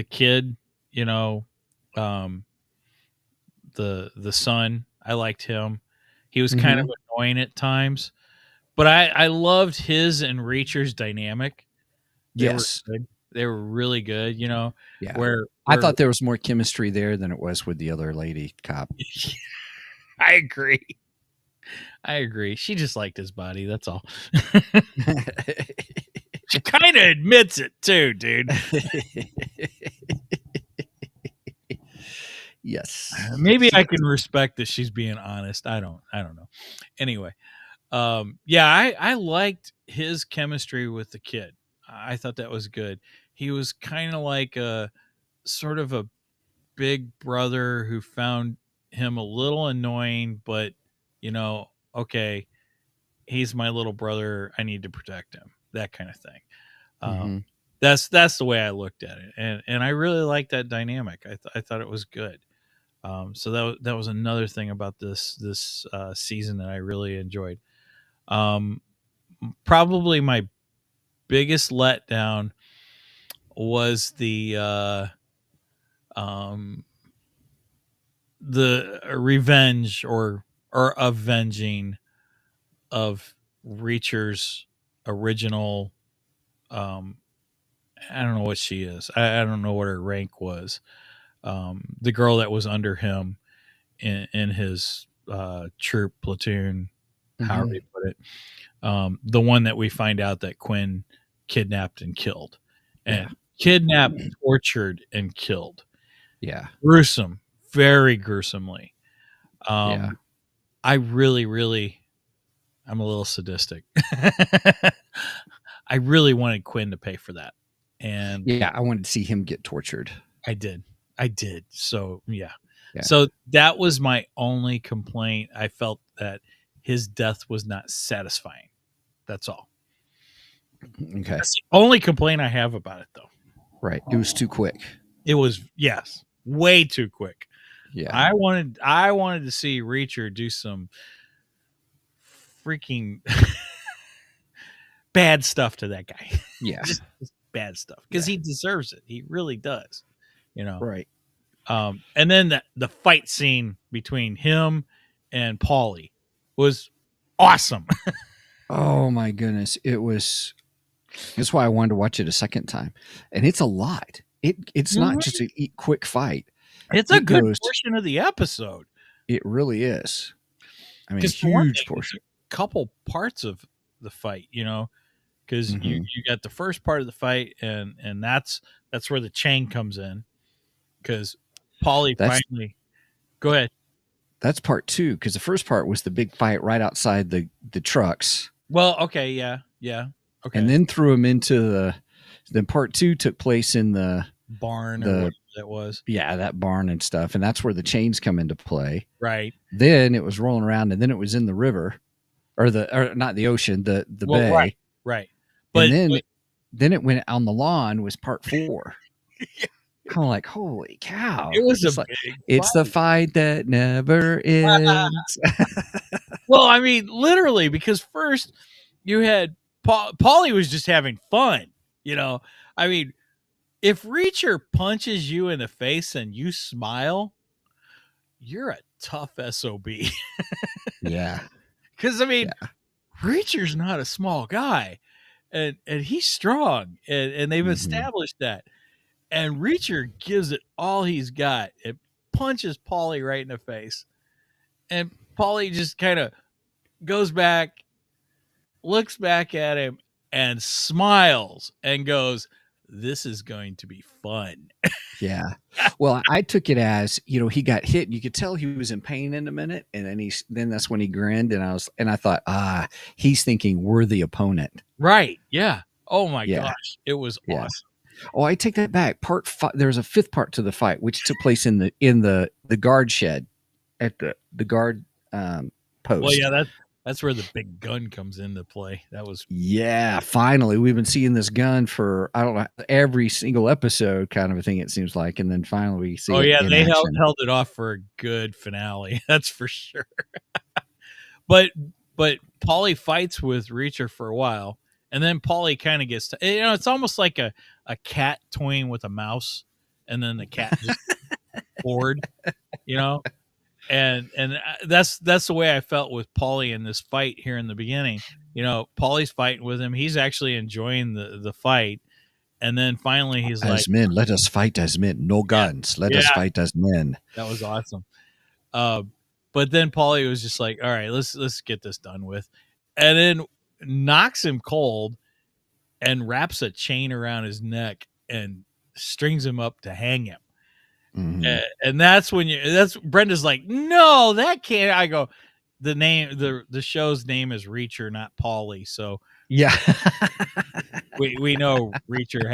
[SPEAKER 3] kid, the son. I liked him. He was kind of annoying at times, but I loved his and Reacher's dynamic. They were really good, Yeah. Where
[SPEAKER 1] I thought there was more chemistry there than it was with the other lady cop.
[SPEAKER 3] I agree. I agree. She just liked his body. That's all. She kind of admits it too, dude.
[SPEAKER 1] Yes.
[SPEAKER 3] Maybe I can respect that she's being honest. I don't know. Anyway, I liked his chemistry with the kid. I thought that was good. He was kind of like a sort of a big brother who found him a little annoying, but okay, he's my little brother. I need to protect him. That kind of thing.
[SPEAKER 1] Mhm.
[SPEAKER 3] That's the way I looked at it, and I really liked that dynamic. I thought it was good. So that was another thing about this season that I really enjoyed. Probably my biggest letdown was the revenge or avenging of Reacher's original. I don't know what she is. I don't know what her rank was. The girl that was under him in his troop platoon, however you put it. The one that we find out that Quinn kidnapped and killed, and kidnapped, tortured, and killed.
[SPEAKER 1] Yeah.
[SPEAKER 3] Gruesome, very gruesomely.
[SPEAKER 1] Yeah.
[SPEAKER 3] I really, I'm a little sadistic. I really wanted Quinn to pay for that, and
[SPEAKER 1] Yeah, I wanted to see him get tortured.
[SPEAKER 3] I did. So yeah. So that was my only complaint. I felt that his death was not satisfying. That's all.
[SPEAKER 1] Okay.
[SPEAKER 3] That's the only complaint I have about it, though.
[SPEAKER 1] Right. It was too quick.
[SPEAKER 3] It was, yes, way too quick.
[SPEAKER 1] Yeah.
[SPEAKER 3] I wanted to see Reacher do some freaking bad stuff to that guy.
[SPEAKER 1] Yeah.
[SPEAKER 3] just bad stuff, because he deserves it. He really does.
[SPEAKER 1] Right.
[SPEAKER 3] And then the fight scene between him and Paulie was awesome.
[SPEAKER 1] Oh my goodness. That's why I wanted to watch it a second time. And it's a lot. It's not just a quick fight.
[SPEAKER 3] It's a good portion of the episode.
[SPEAKER 1] It really is. I mean,
[SPEAKER 3] huge
[SPEAKER 1] portion.
[SPEAKER 3] A couple parts of the fight, because you got the first part of the fight, and that's where the chain comes in, because Paulie finally. Go ahead.
[SPEAKER 1] That's part 2, because the first part was the big fight right outside the trucks.
[SPEAKER 3] Well, okay, yeah, okay.
[SPEAKER 1] And then threw him into then part 2 took place in the
[SPEAKER 3] barn or whatever that was.
[SPEAKER 1] Yeah, that barn and stuff, and that's where the chains come into play.
[SPEAKER 3] Right.
[SPEAKER 1] Then it was rolling around, and then it was in the river, or not the ocean, the bay.
[SPEAKER 3] Right. But
[SPEAKER 1] then it went on the lawn. Was part 4. Kind of like, holy cow!
[SPEAKER 3] It was
[SPEAKER 1] it's the fight that never ends.
[SPEAKER 3] Well, I mean, literally, because first you had Paulie was just having fun. I mean, if Reacher punches you in the face and you smile, you're a tough SOB.
[SPEAKER 1] Yeah.
[SPEAKER 3] Because, I mean, Reacher's not a small guy, and he's strong, and they've established that. And Reacher gives it all he's got. It punches Paulie right in the face. And Paulie just kind of goes back, looks back at him, and smiles and goes, "This is going to be fun."
[SPEAKER 1] Yeah. Well, I took it as, he got hit, and you could tell he was in pain in a minute, and then that's when he grinned, and I thought, he's thinking we're the opponent.
[SPEAKER 3] Right. Yeah. Oh my gosh. It was awesome.
[SPEAKER 1] Oh, I take that back. Part 5, there's a 5th part to the fight, which took place in the guard shed at the guard post.
[SPEAKER 3] Well, yeah, that's where the big gun comes into play. That was
[SPEAKER 1] finally we've been seeing this gun for, I don't know, every single episode kind of a thing, it seems like, and then finally we see.
[SPEAKER 3] They held it off for a good finale. That's for sure. But Paulie fights with Reacher for a while, and then Paulie kind of gets it's almost like a cat toying with a mouse, and then the cat just bored, and that's the way I felt with Paulie in this fight here in the beginning. Paulie's fighting with him. He's actually enjoying the fight, and then finally he's like,
[SPEAKER 1] "As men, let us fight as men. No guns. Let us fight as men."
[SPEAKER 3] That was awesome. But then Paulie was just like, all right, let's get this done with. And then knocks him cold and wraps a chain around his neck and strings him up to hang him.
[SPEAKER 1] Mhm.
[SPEAKER 3] And that's when Brenda's like, no, that can't. I go, the show's name is Reacher, not Paulie. So
[SPEAKER 1] Yeah.
[SPEAKER 3] we know Reacher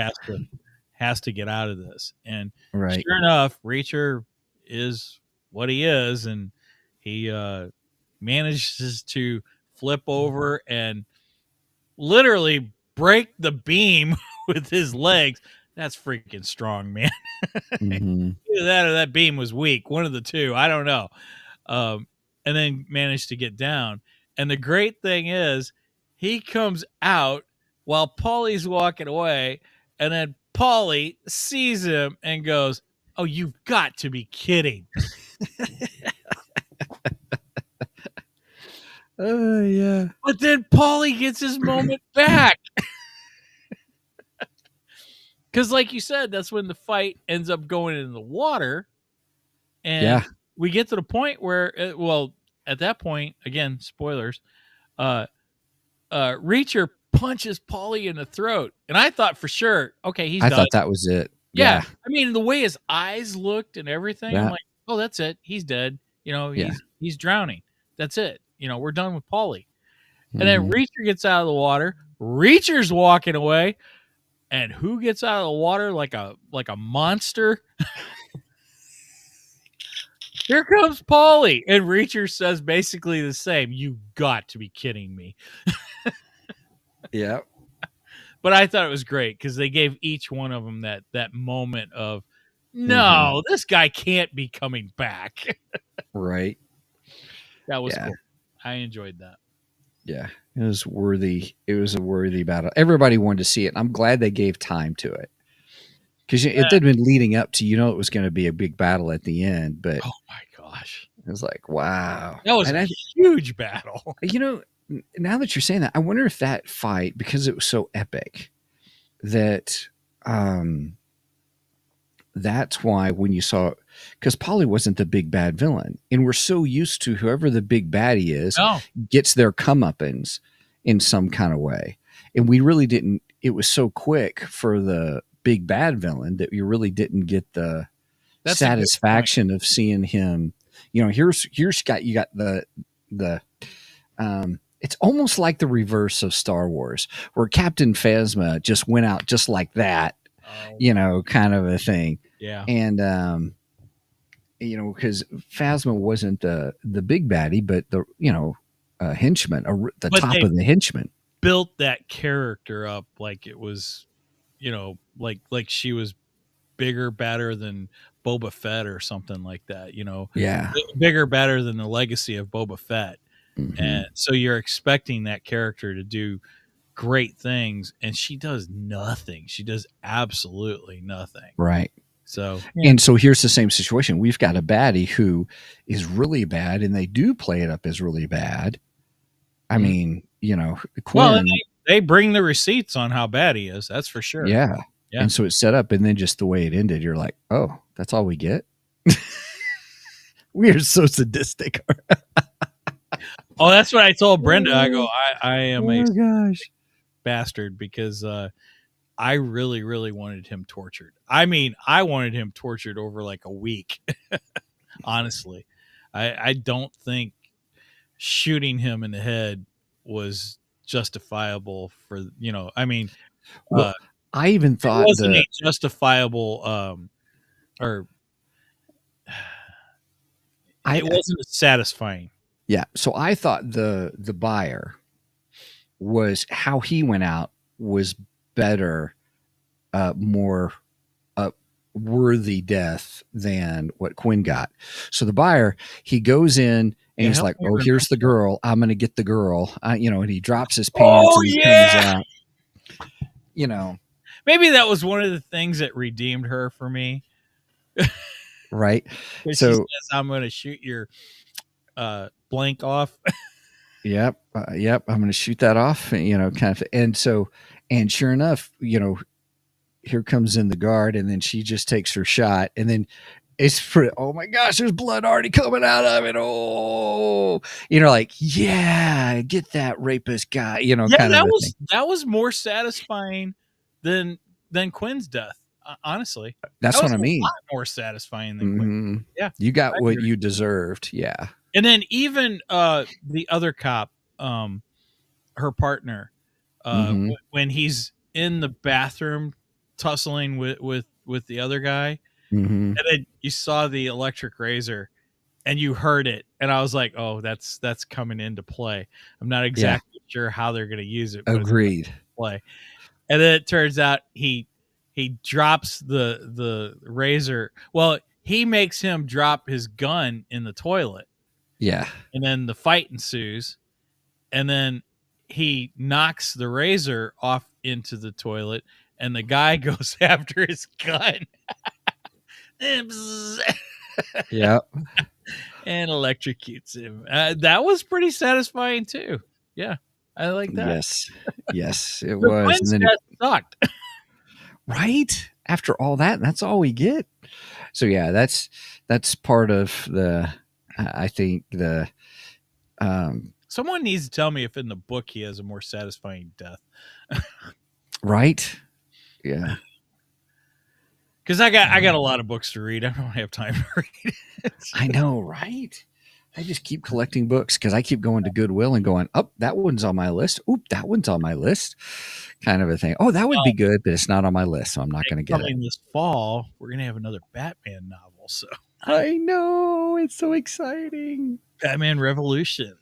[SPEAKER 3] has to get out of this. And
[SPEAKER 1] Right.
[SPEAKER 3] sure enough, Reacher is what he is, and he manages to flip over and literally break the beam with his legs. That's freaking strong, man.
[SPEAKER 1] Mhm.
[SPEAKER 3] Either that or that beam was weak. One of the two. I don't know. And then managed to get down. And the great thing is, he comes out while Paulie's walking away, and then Paulie sees him and goes, "Oh, you've got to be kidding!"
[SPEAKER 1] Oh, yeah.
[SPEAKER 3] But then Paulie gets his moment back. Because, like you said, that's when the fight ends up going in the water. And
[SPEAKER 1] Yeah.
[SPEAKER 3] we get to the point where, at that point, again, spoilers, Reacher punches Paulie in the throat. And I thought for sure, okay, he's
[SPEAKER 1] I
[SPEAKER 3] done.
[SPEAKER 1] thought that was it.
[SPEAKER 3] Yeah.
[SPEAKER 1] Yeah.
[SPEAKER 3] I mean, the way his eyes looked and everything, I'm
[SPEAKER 1] That
[SPEAKER 3] like, oh, that's it. He's dead.
[SPEAKER 1] Yeah.
[SPEAKER 3] He's drowning. That's it. We're done with Paulie. And then
[SPEAKER 1] Mhm.
[SPEAKER 3] Reacher gets out of the water. Reacher's walking away. And who gets out of the water like a monster? Here comes Paulie. And Reacher says basically the same. You got to be kidding me.
[SPEAKER 1] Yeah.
[SPEAKER 3] But I thought it was great because they gave each one of them that moment of, no, this guy can't be coming back.
[SPEAKER 1] Right.
[SPEAKER 3] That was
[SPEAKER 1] Yeah.
[SPEAKER 3] cool. I enjoyed that.
[SPEAKER 1] Yeah. It was worthy. It was a worthy battle. Everybody wanted to see it. I'm glad they gave time to it. Because it had been leading up to, it was going to be a big battle at the end, but
[SPEAKER 3] Oh my gosh.
[SPEAKER 1] it was like, wow.
[SPEAKER 3] That was a huge battle.
[SPEAKER 1] Now that you're saying that, I wonder if that fight, because it was so epic, that that's why when you saw, because Polly wasn't the big bad villain, and we're so used to whoever the big baddie is gets their comeuppance in some kind of way, and we really didn't. It was so quick for the big bad villain that you really didn't get the satisfaction of seeing him. Here's you got the it's almost like the reverse of Star Wars, where Captain Phasma just went out just like that, kind of a thing.
[SPEAKER 3] Yeah.
[SPEAKER 1] And, because Phasma wasn't the big baddie, but the, henchman, the
[SPEAKER 3] But
[SPEAKER 1] top of the henchman.
[SPEAKER 3] Built that character up like it was, like she was bigger, badder than Boba Fett or something like that,
[SPEAKER 1] Yeah.
[SPEAKER 3] Bigger, badder than the legacy of Boba Fett.
[SPEAKER 1] Mm-hmm.
[SPEAKER 3] And so you're expecting that character to do great things, and she does nothing. She does absolutely nothing.
[SPEAKER 1] Right.
[SPEAKER 3] So,
[SPEAKER 1] and so here's the same situation. We've got a baddie who is really bad, and they do play it up as really bad. I mean, Quinn.
[SPEAKER 3] Well, they bring the receipts on how bad he is. That's for sure.
[SPEAKER 1] Yeah. And so it's set up, and then just the way it ended, you're like, oh, that's all we get? We are so sadistic.
[SPEAKER 3] Oh, that's what I told Brenda. I go, I am a
[SPEAKER 1] gosh
[SPEAKER 3] bastard because I really, really wanted him tortured. I mean, I wanted him tortured over like a week. Honestly, I don't think shooting him in the head was justifiable for, I mean,
[SPEAKER 1] well, I even thought
[SPEAKER 3] it wasn't a justifiable, or it wasn't satisfying.
[SPEAKER 1] Yeah. So I thought the buyer was how he went out was better, more worthy death than what Quinn got. So the buyer, he goes in and he's like, oh, here's the girl. I'm going to get the girl. And he drops his pants and he comes out.
[SPEAKER 3] Maybe that was one of the things that redeemed her for me.
[SPEAKER 1] Right.
[SPEAKER 3] So she says, I'm going to shoot your blank off.
[SPEAKER 1] Yep. I'm going to shoot that off, kind of. And so, and sure enough, here comes in the guard, and then she just takes her shot. And then It's pretty. Oh my gosh, there's blood already coming out of it. Oh, like, yeah, get that rapist guy.
[SPEAKER 3] Yeah,
[SPEAKER 1] Kind of a thing.
[SPEAKER 3] that was more satisfying than Quinn's death. Honestly,
[SPEAKER 1] That's
[SPEAKER 3] that was
[SPEAKER 1] what I
[SPEAKER 3] a
[SPEAKER 1] mean.
[SPEAKER 3] lot more satisfying than Quinn.
[SPEAKER 1] Mhm.
[SPEAKER 3] Yeah,
[SPEAKER 1] You got
[SPEAKER 3] I
[SPEAKER 1] what
[SPEAKER 3] agree.
[SPEAKER 1] you deserved. Yeah.
[SPEAKER 3] And then even the other cop, her partner,
[SPEAKER 1] hmm
[SPEAKER 3] when he's in the bathroom tussling with the other guy,
[SPEAKER 1] hmm
[SPEAKER 3] and then you saw the electric razor and you heard it, and I was like, oh, that's coming into play. I'm not
[SPEAKER 1] Yeah.
[SPEAKER 3] exactly sure how they're going to use it, but it's
[SPEAKER 1] Agreed.
[SPEAKER 3] play. And then it turns out he drops the razor. Well, he makes him drop his gun in the toilet,
[SPEAKER 1] Yeah.
[SPEAKER 3] and then the fight ensues, and then he knocks the razor off into the toilet, and the guy goes after his gun.
[SPEAKER 1] Yeah.
[SPEAKER 3] And electrocutes him. That was pretty satisfying too. Yeah, I like that.
[SPEAKER 1] Yes. Yes, it
[SPEAKER 3] The
[SPEAKER 1] was. And
[SPEAKER 3] Quinn's
[SPEAKER 1] then,
[SPEAKER 3] death sucked.
[SPEAKER 1] right after all that, that's all we get. So yeah, that's part of the. I think the.
[SPEAKER 3] Someone needs to tell me if in the book he has a more satisfying death.
[SPEAKER 1] Right. Yeah.
[SPEAKER 3] Because I got a lot of books to read. I don't have time to read it.
[SPEAKER 1] I know, right? I just keep collecting books because I keep going to Goodwill and going, oh, that one's on my list. Oop, that one's on my list. Kind of a thing. Oh, that would be good, but it's not on my list, so I'm not going to get it.
[SPEAKER 3] Coming this fall, we're gonna have another Batman novel. So
[SPEAKER 1] I know. It's so exciting.
[SPEAKER 3] Batman Revolution.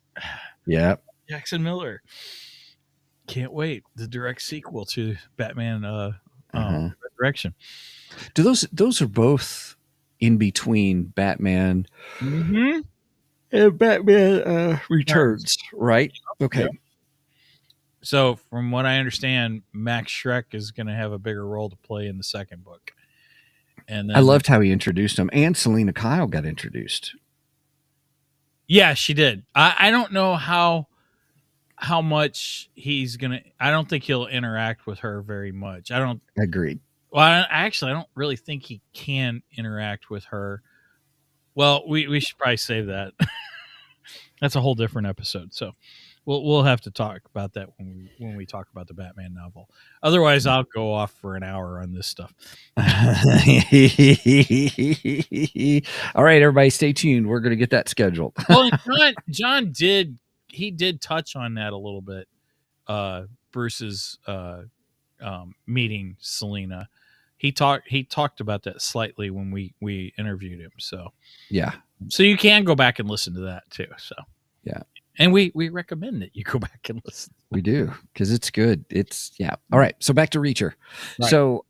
[SPEAKER 1] Yeah.
[SPEAKER 3] Jackson Miller. Can't wait. The direct sequel to Batman Resurrection.
[SPEAKER 1] Do those are both in between Batman
[SPEAKER 3] Mm-hmm.
[SPEAKER 1] and Batman Returns, right? Okay.
[SPEAKER 3] Yeah. So, from what I understand, Max Schreck is going to have a bigger role to play in the second book. And then,
[SPEAKER 1] I loved how he introduced him, and Selena Kyle got introduced.
[SPEAKER 3] yeah, she did. I don't know how much he's gonna. I don't think he'll interact with her very much. I don't.
[SPEAKER 1] Agreed.
[SPEAKER 3] Well, I don't really think he can interact with her. Well, we should probably save that. That's a whole different episode. So we'll have to talk about that when we talk about the Batman novel. Otherwise, I'll go off for an hour on this stuff.
[SPEAKER 1] All right, everybody, stay tuned. We're going to get that scheduled.
[SPEAKER 3] Well, John did touch on that a little bit. Bruce's meeting Selena. He talked about that slightly when we interviewed him. So
[SPEAKER 1] Yeah.
[SPEAKER 3] So you can go back and listen to that too. So
[SPEAKER 1] Yeah.
[SPEAKER 3] And we recommend that you go back and listen.
[SPEAKER 1] We do, because it's good. It's yeah. All right. So back to Reacher.
[SPEAKER 3] Right.
[SPEAKER 1] So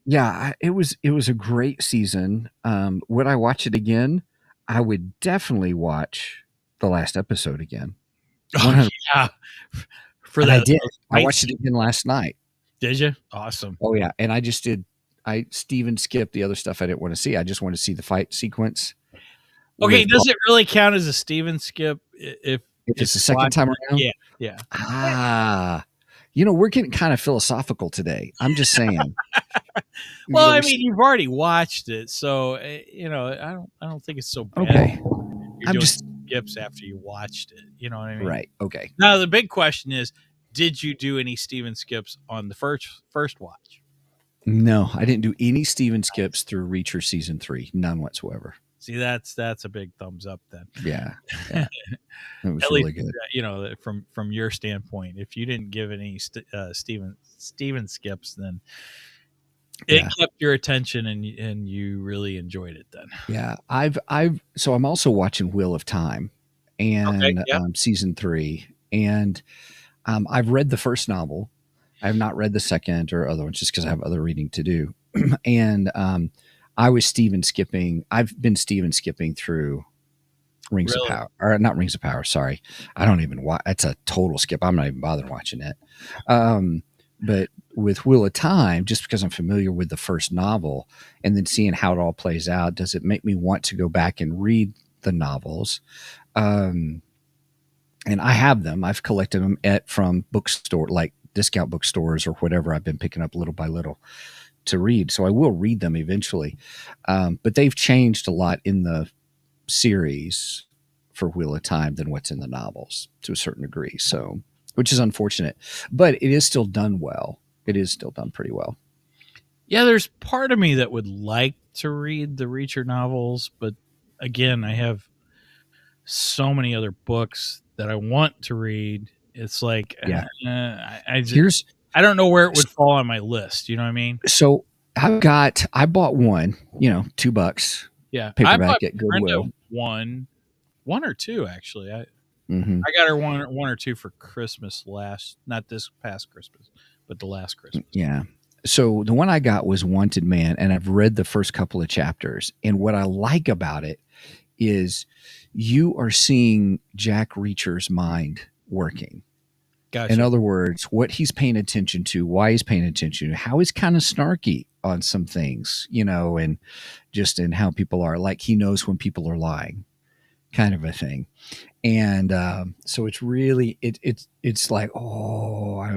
[SPEAKER 1] yeah, it was a great season. Would I watch it again? I would definitely watch the last episode again.
[SPEAKER 3] Oh, yeah. For
[SPEAKER 1] and
[SPEAKER 3] that,
[SPEAKER 1] I did. I watched it again last night.
[SPEAKER 3] Did you? Awesome.
[SPEAKER 1] Oh yeah. And I just did. I Steven skipped the other stuff I didn't want to see. I just wanted to see the fight sequence.
[SPEAKER 3] Okay, does it really count as a Steven skip if
[SPEAKER 1] it's the second time around?
[SPEAKER 3] Yeah, yeah.
[SPEAKER 1] Ah, we're getting kind of philosophical today. I'm just saying.
[SPEAKER 3] Well, I mean, you've already watched it, so I don't think it's so bad.
[SPEAKER 1] Okay.
[SPEAKER 3] You're doing skips after you watched it. You know what I mean?
[SPEAKER 1] Right. Okay.
[SPEAKER 3] Now the big question is, did you do any Steven skips on the first watch?
[SPEAKER 1] No, I didn't do any Steven skips through Reacher season 3. None whatsoever.
[SPEAKER 3] See, that's a big thumbs up then.
[SPEAKER 1] Yeah. It was
[SPEAKER 3] At
[SPEAKER 1] really
[SPEAKER 3] least,
[SPEAKER 1] good.
[SPEAKER 3] From your standpoint, if you didn't give any Steven skips, then it kept your attention and you really enjoyed it then.
[SPEAKER 1] Yeah. So I'm also watching Wheel of Time and season 3. And I've read the first novel. I have not read the second or other ones just because I have other reading to do. And I was Steven skipping. I've been Steven skipping through Rings of Power, or not Rings of Power. Sorry. I don't even watch. That's a total skip. I'm not even bothering watching it. But with Wheel of Time, just because I'm familiar with the first novel and then seeing how it all plays out, does it make me want to go back and read the novels? And I have them. I've collected them from bookstore, like discount bookstores or whatever. I've been picking up little by little. to read, so I will read them eventually. But they've changed a lot in the series for Wheel of Time than what's in the novels to a certain degree. So, which is unfortunate, but it is still done well. It is still done pretty well.
[SPEAKER 3] Yeah, there's part of me that would like to read the Reacher novels, but again, I have so many other books that I want to read. It's like,
[SPEAKER 1] Yeah.
[SPEAKER 3] I don't know where it would fall on my list. You know what I mean?
[SPEAKER 1] So I bought one, $2.
[SPEAKER 3] Yeah,
[SPEAKER 1] Paperback at Goodwill.
[SPEAKER 3] One or two actually. I
[SPEAKER 1] Mm-hmm.
[SPEAKER 3] got her one or two for Christmas not this past Christmas, but the last Christmas.
[SPEAKER 1] Yeah. So the one I got was Wanted Man, and I've read the first couple of chapters. And what I like about it is you are seeing Jack Reacher's mind working.
[SPEAKER 3] Gotcha.
[SPEAKER 1] In other words, what he's paying attention to, why he's paying attention to, how he's kind of snarky on some things, and just in how people are. Like he knows when people are lying, kind of a thing. And so it's really it's like,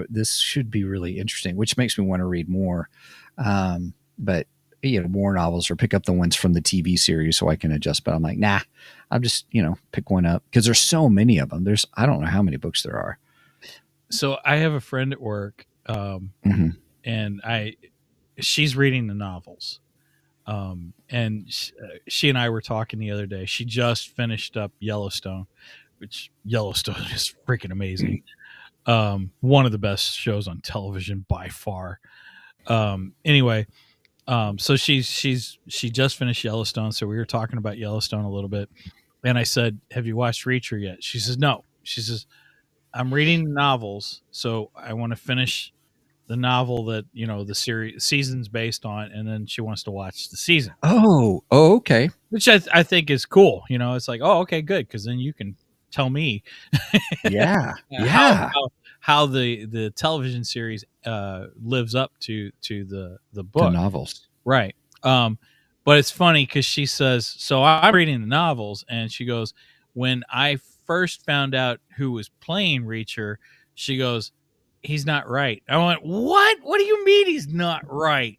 [SPEAKER 1] this should be really interesting, which makes me want to read more. But more novels, or pick up the ones from the TV series so I can adjust. But I'm like, nah, I'm just pick one up because there's so many of them. I don't know how many books there are.
[SPEAKER 3] So I have a friend at work, and she's reading the novels. And she and I were talking the other day. She just finished up Yellowstone, which Yellowstone is freaking amazing. One of the best shows on television by far. Anyway, so she just finished Yellowstone. So we were talking about Yellowstone a little bit, and I said, "Have you watched Reacher yet?" She says, "No." She says, "I'm reading novels, so I want to finish the novel that the season's based on, and then she wants to watch the season."
[SPEAKER 1] Oh, okay.
[SPEAKER 3] Which I think is cool. It's like, oh, okay, good, because then you can tell me,
[SPEAKER 1] yeah,
[SPEAKER 3] how the television series lives up to the book,
[SPEAKER 1] the novels,
[SPEAKER 3] right? But it's funny because she says, so I'm reading the novels, and she goes, when I first found out who was playing Reacher, she goes, "He's not right." I went, "What? What do you mean he's not right?"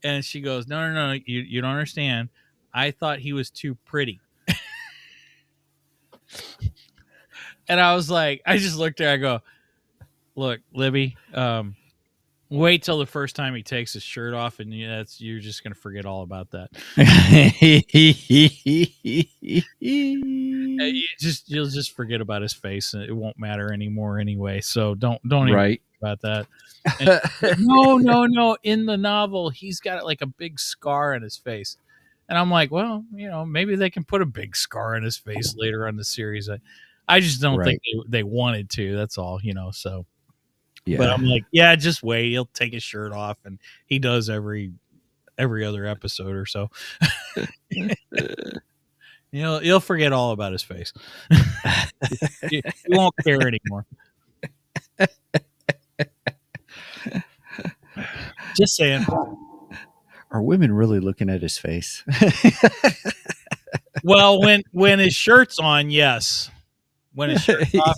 [SPEAKER 3] And she goes, No, you don't understand. I thought he was too pretty." And I was like, I just looked at her, I go, "Look, Libby, wait till the first time he takes his shirt off, and you're just gonna forget all about that." You'll just forget about his face, and it won't matter anymore anyway. So don't even think about that. No. In the novel, he's got like a big scar on his face, and I'm like, well, maybe they can put a big scar on his face later on the series. I just don't think they wanted to. That's all, So, yeah. But I'm like, yeah, just wait. He'll take his shirt off, and he does every other episode or so. You'll forget all about his face. You won't care anymore. Just saying.
[SPEAKER 1] Are women really looking at his face?
[SPEAKER 3] Well, when his shirt's on, yes. When his shirt's off,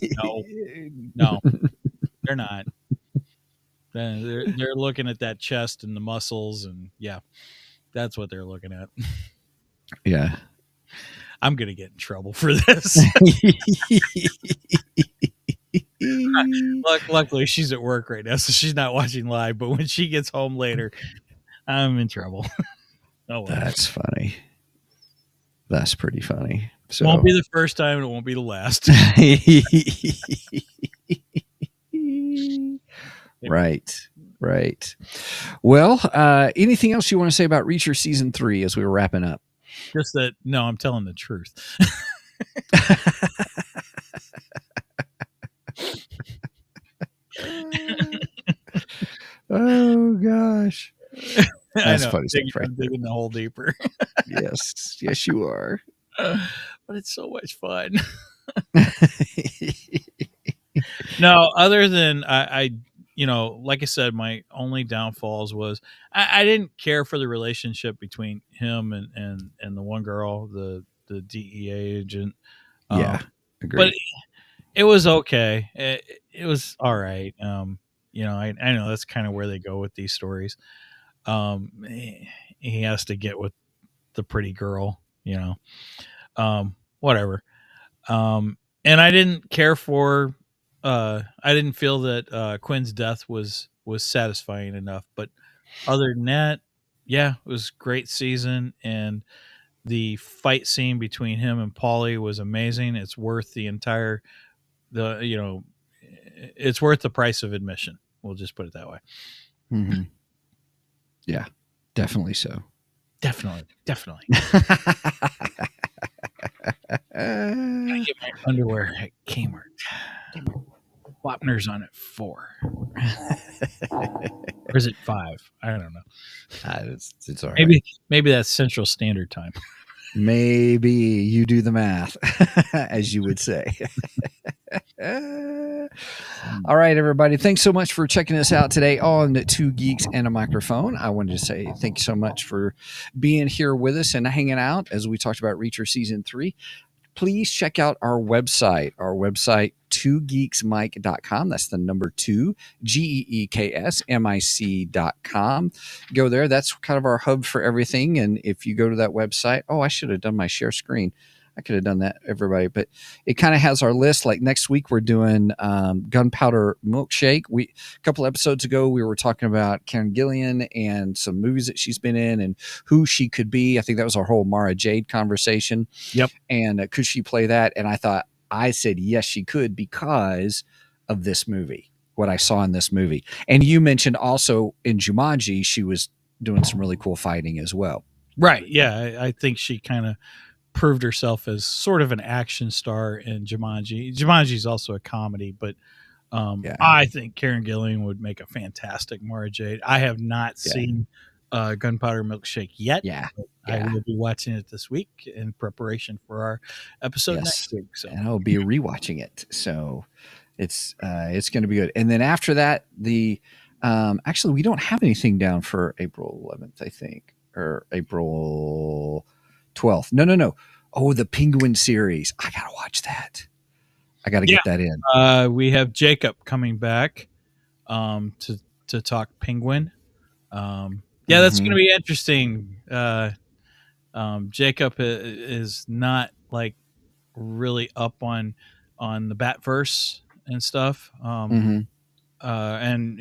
[SPEAKER 3] no, they're not. They're looking at that chest and the muscles, and yeah, that's what they're looking at.
[SPEAKER 1] Yeah.
[SPEAKER 3] I'm gonna get in trouble for this. Luckily, she's at work right now, so she's not watching live. But when she gets home later, I'm in trouble. Oh, well.
[SPEAKER 1] That's funny. That's pretty funny. So
[SPEAKER 3] won't be the first time, and it won't be the last. Right.
[SPEAKER 1] Well, anything else you want to say about Reacher season 3 as we were wrapping up?
[SPEAKER 3] Just that, no, I'm telling the truth.
[SPEAKER 1] Oh gosh, that's funny stuff, right?
[SPEAKER 3] I'm digging the hole deeper.
[SPEAKER 1] Yes, you are.
[SPEAKER 3] But it's so much fun. No, other than I like I said, my only downfalls was I didn't care for the relationship between him and the one girl, the DEA agent.
[SPEAKER 1] Yeah, agreed.
[SPEAKER 3] But it was okay. It was all right. I know that's kind of where they go with these stories. he has to get with the pretty girl, whatever. And I didn't care for, I didn't feel that Quinn's death was satisfying enough. But other than that, yeah, it was a great season, and the fight scene between him and Paulie was amazing. It's worth it's worth the price of admission. We'll just put it that way.
[SPEAKER 1] Mm-hmm. Yeah, definitely so.
[SPEAKER 3] Definitely. I get my underwear at Kmart. Wapner's on at 4. Or is it 5? I don't know.
[SPEAKER 1] It's all right.
[SPEAKER 3] Maybe that's Central Standard Time.
[SPEAKER 1] Maybe you do the math, as you would say. All right, everybody. Thanks so much for checking us out today on Two Geeks and a Microphone. I wanted to say thank you so much for being here with us and hanging out as we talked about Reacher Season 3. Please check out our website, 2geeksmic.com. That's the number 2, GEEKSMIC.com. Go there. That's kind of our hub for everything. And if you go to that website, I should have done my share screen. I could have done that, everybody, but it kind of has our list. Like next week, we're doing Gunpowder Milkshake. A couple episodes ago, we were talking about Karen Gillan and some movies that she's been in and who she could be. I think that was our whole Mara Jade conversation.
[SPEAKER 3] Yep.
[SPEAKER 1] And could she play that? And I said, yes, she could because of this movie, what I saw in this movie. And you mentioned also in Jumanji, she was doing some really cool fighting as well.
[SPEAKER 3] Right. Yeah. I think she kind of proved herself as sort of an action star in Jumanji. Jumanji is also a comedy, but I think Karen Gillan would make a fantastic Mara Jade. I have not seen Gunpowder Milkshake yet.
[SPEAKER 1] Yeah.
[SPEAKER 3] I will be watching it this week in preparation for our episode next week. So.
[SPEAKER 1] And I'll be rewatching it. So it's going to be good. And then after that, actually we don't have anything down for April 11th, I think, or April 12th. No. Oh, the Penguin series. I got to watch that. I got to get that in.
[SPEAKER 3] We have Jacob coming back to talk Penguin. That's going to be interesting. Jacob is not like really up on the Batverse and stuff. And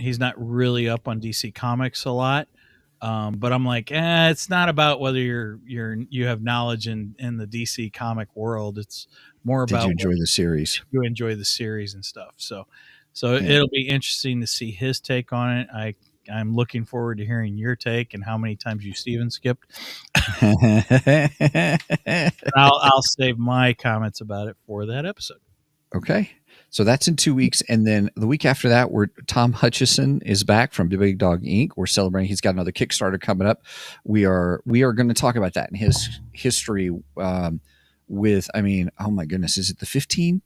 [SPEAKER 3] he's not really up on DC Comics a lot. But I'm like, it's not about whether you have knowledge in the DC comic world. It's more about
[SPEAKER 1] did you enjoy the series?
[SPEAKER 3] You enjoy the series and stuff. So it'll be interesting to see his take on it. I'm looking forward to hearing your take and how many times you Steven skipped. I'll save my comments about it for that episode.
[SPEAKER 1] Okay. So that's in 2 weeks. And then the week after that, Tom Hutchison is back from Big Dog Inc. We're celebrating. He's got another Kickstarter coming up. We are going to talk about that and his history with, oh my goodness, is it the 15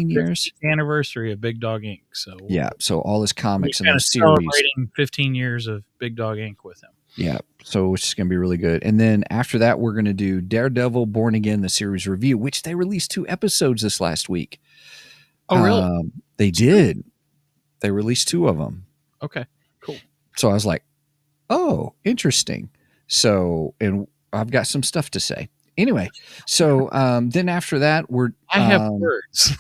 [SPEAKER 1] years?
[SPEAKER 3] Anniversary of Big Dog Inc. So
[SPEAKER 1] yeah. So all his comics and those
[SPEAKER 3] series.
[SPEAKER 1] Celebrating
[SPEAKER 3] 15 years of Big Dog Inc. with him.
[SPEAKER 1] Yeah. So it's going to be really good. And then after that, we're going to do Daredevil Born Again, the series review, which they released 2 episodes this last week.
[SPEAKER 3] Oh, really?
[SPEAKER 1] They did. They released 2 of them.
[SPEAKER 3] Okay, cool.
[SPEAKER 1] So I was like, oh, interesting. So, and I've got some stuff to say. Anyway, so then after that,
[SPEAKER 3] I have words.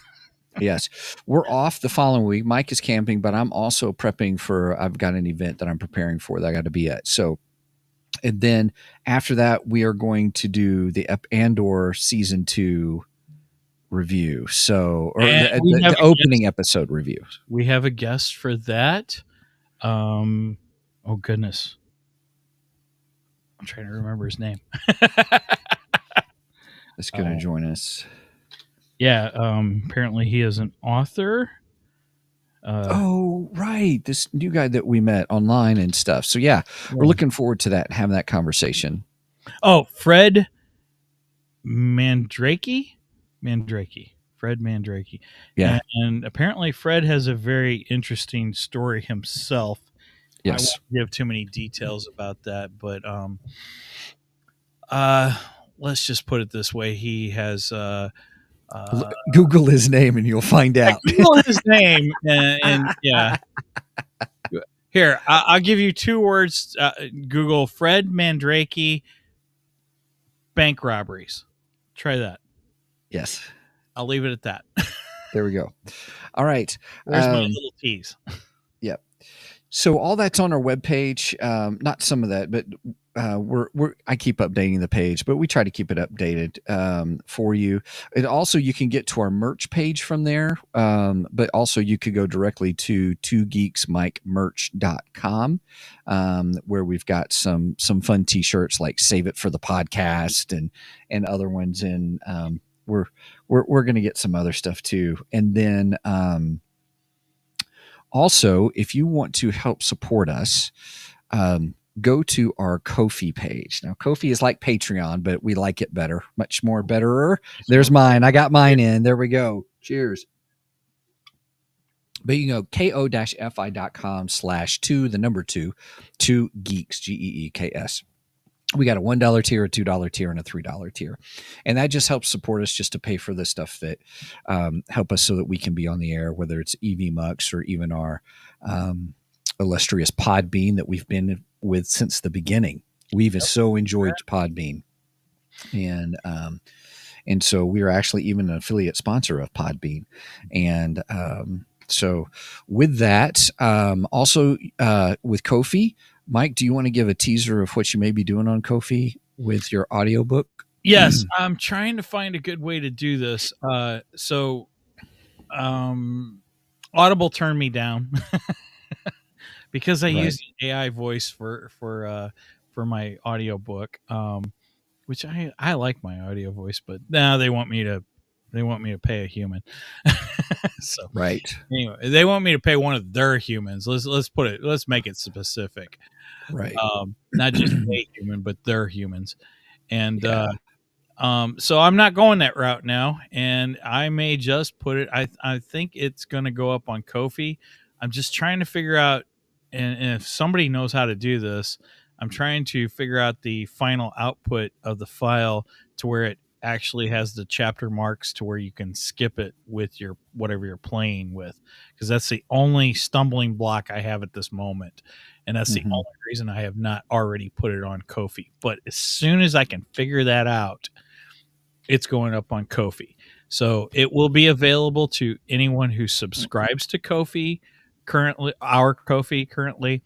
[SPEAKER 1] Yes. We're off the following week. Mike is camping, but I'm also prepping I've got an event that I'm preparing for that I got to be at. So, and then after that, we are going to do the Andor season 2 review. So, or the opening episode review.
[SPEAKER 3] We have a guest for that. Oh goodness. I'm trying to remember his name.
[SPEAKER 1] That's going to join us.
[SPEAKER 3] Yeah. Apparently he is an author.
[SPEAKER 1] Oh, right. This new guy that we met online and stuff. So yeah, we're looking forward to that and having that conversation.
[SPEAKER 3] Oh, Fred Mandrake. Fred Mandrake.
[SPEAKER 1] Yeah.
[SPEAKER 3] And apparently Fred has a very interesting story himself.
[SPEAKER 1] Yes.
[SPEAKER 3] I won't give too many details about that, but let's just put it this way. He has
[SPEAKER 1] Google his name and you'll find out.
[SPEAKER 3] Google his name and yeah. Here, I'll give you 2 words. Google Fred Mandrake bank robberies. Try that.
[SPEAKER 1] Yes.
[SPEAKER 3] I'll leave it at that.
[SPEAKER 1] There we go. All right.
[SPEAKER 3] There's my little tease.
[SPEAKER 1] Yep. So all that's on our webpage. Not some of that, but I keep updating the page, but we try to keep it updated for you. And also, you can get to our merch page from there. But also, you could go directly to 2geeksmikemerch.com, where we've got some fun T-shirts like "Save It for the Podcast" and other ones. And we're going to get some other stuff too. And then. Also, if you want to help support us, go to our Ko-fi page. Now, Ko-fi is like Patreon, but we like it better, much more betterer. There's mine. I got mine in. There we go. Cheers. But you can go ko-fi.com/2 geeks, GEEKS. We got a $1 tier, a $2 tier, and a $3 tier. And that just helps support us just to pay for the stuff that help us so that we can be on the air, whether it's EV Mux or even our illustrious Podbean that we've been with since the beginning. We've so enjoyed Podbean. And so we are actually even an affiliate sponsor of Podbean. And so with that, also with Ko-fi, Mike, do you want to give a teaser of what you may be doing on Ko-fi with your audiobook?
[SPEAKER 3] Yes, I'm trying to find a good way to do this. So Audible turned me down because I use AI voice for my audiobook, which I like my audio voice, but now they want me to pay a human. So anyway, they want me to pay one of their humans. Let's make it specific.
[SPEAKER 1] Right.
[SPEAKER 3] Not just a human, but their humans. And so I'm not going that route now, and I may just put it. I think it's going to go up on Ko-fi. I'm just trying to figure out, and if somebody knows how to do this, I'm trying to figure out the final output of the file to where it actually has the chapter marks to where you can skip it with your whatever you're playing with, because that's the only stumbling block I have at this moment, and that's the only reason I have not already put it on Ko-fi. But as soon as I can figure that out, it's going up on Ko-fi. So it will be available to anyone who subscribes to Ko-fi currently, our Ko-fi currently.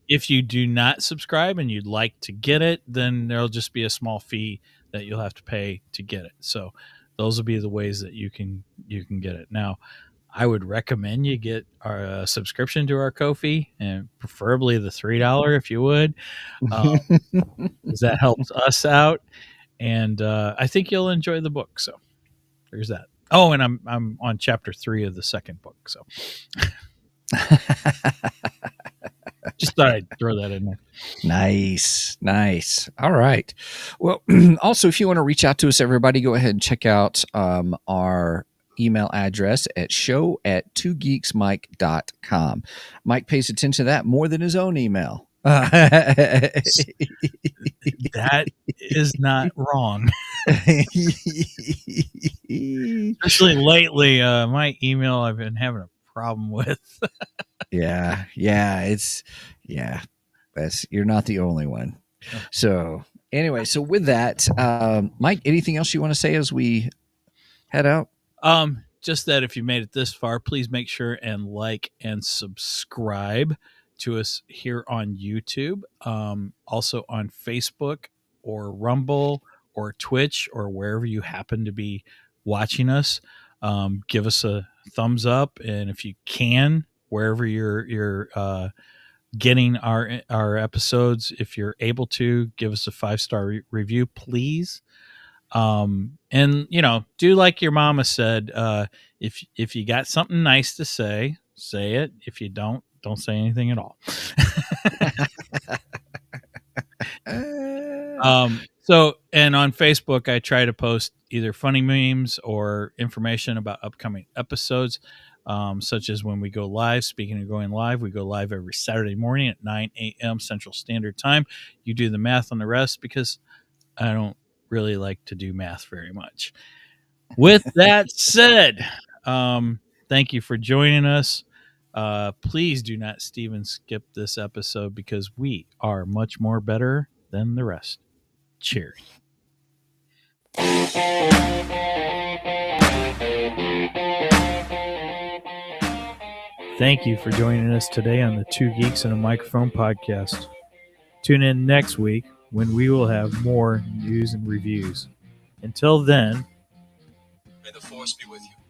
[SPEAKER 3] If you do not subscribe and you'd like to get it, then there'll just be a small fee that you'll have to pay to get it. So those will be the ways that you can get it. Now, I would recommend you get our subscription to our Ko-fi, and preferably the $3 if you would, because that helps us out. And I think you'll enjoy the book. So there's that. Oh, and I'm on chapter 3 of the second book. So just thought I'd throw that in there.
[SPEAKER 1] Nice. All right. Well, also, if you want to reach out to us, everybody, go ahead and check out our email address at show@2geeksmike.com. Mike pays attention to that more than his own email.
[SPEAKER 3] That is not wrong. Especially lately, my email I've been having a problem with.
[SPEAKER 1] Yeah. You're not the only one. So anyway, so with that, Mike, anything else you want to say as we head out?
[SPEAKER 3] Just that if you made it this far, please make sure and like and subscribe to us here on YouTube, also on Facebook or Rumble or Twitch or wherever you happen to be watching us. Give us a thumbs up, and if you can, wherever you're getting our episodes, if you're able to, give us a 5-star review, please. And do like your mama said. If you got something nice to say it. If you don't say anything at all. So, and on Facebook, I try to post either funny memes or information about upcoming episodes, such as when we go live. Speaking of going live, we go live every Saturday morning at 9 a.m. Central Standard Time. You do the math on the rest, because I don't really like to do math very much. With that said, thank you for joining us. Please do not Steven skip this episode because we are much more better than the rest. Cheers. Thank you for joining us today on the Two Geeks and a Microphone podcast. Tune in next week when we will have more news and reviews. Until then,
[SPEAKER 2] May the force be with you.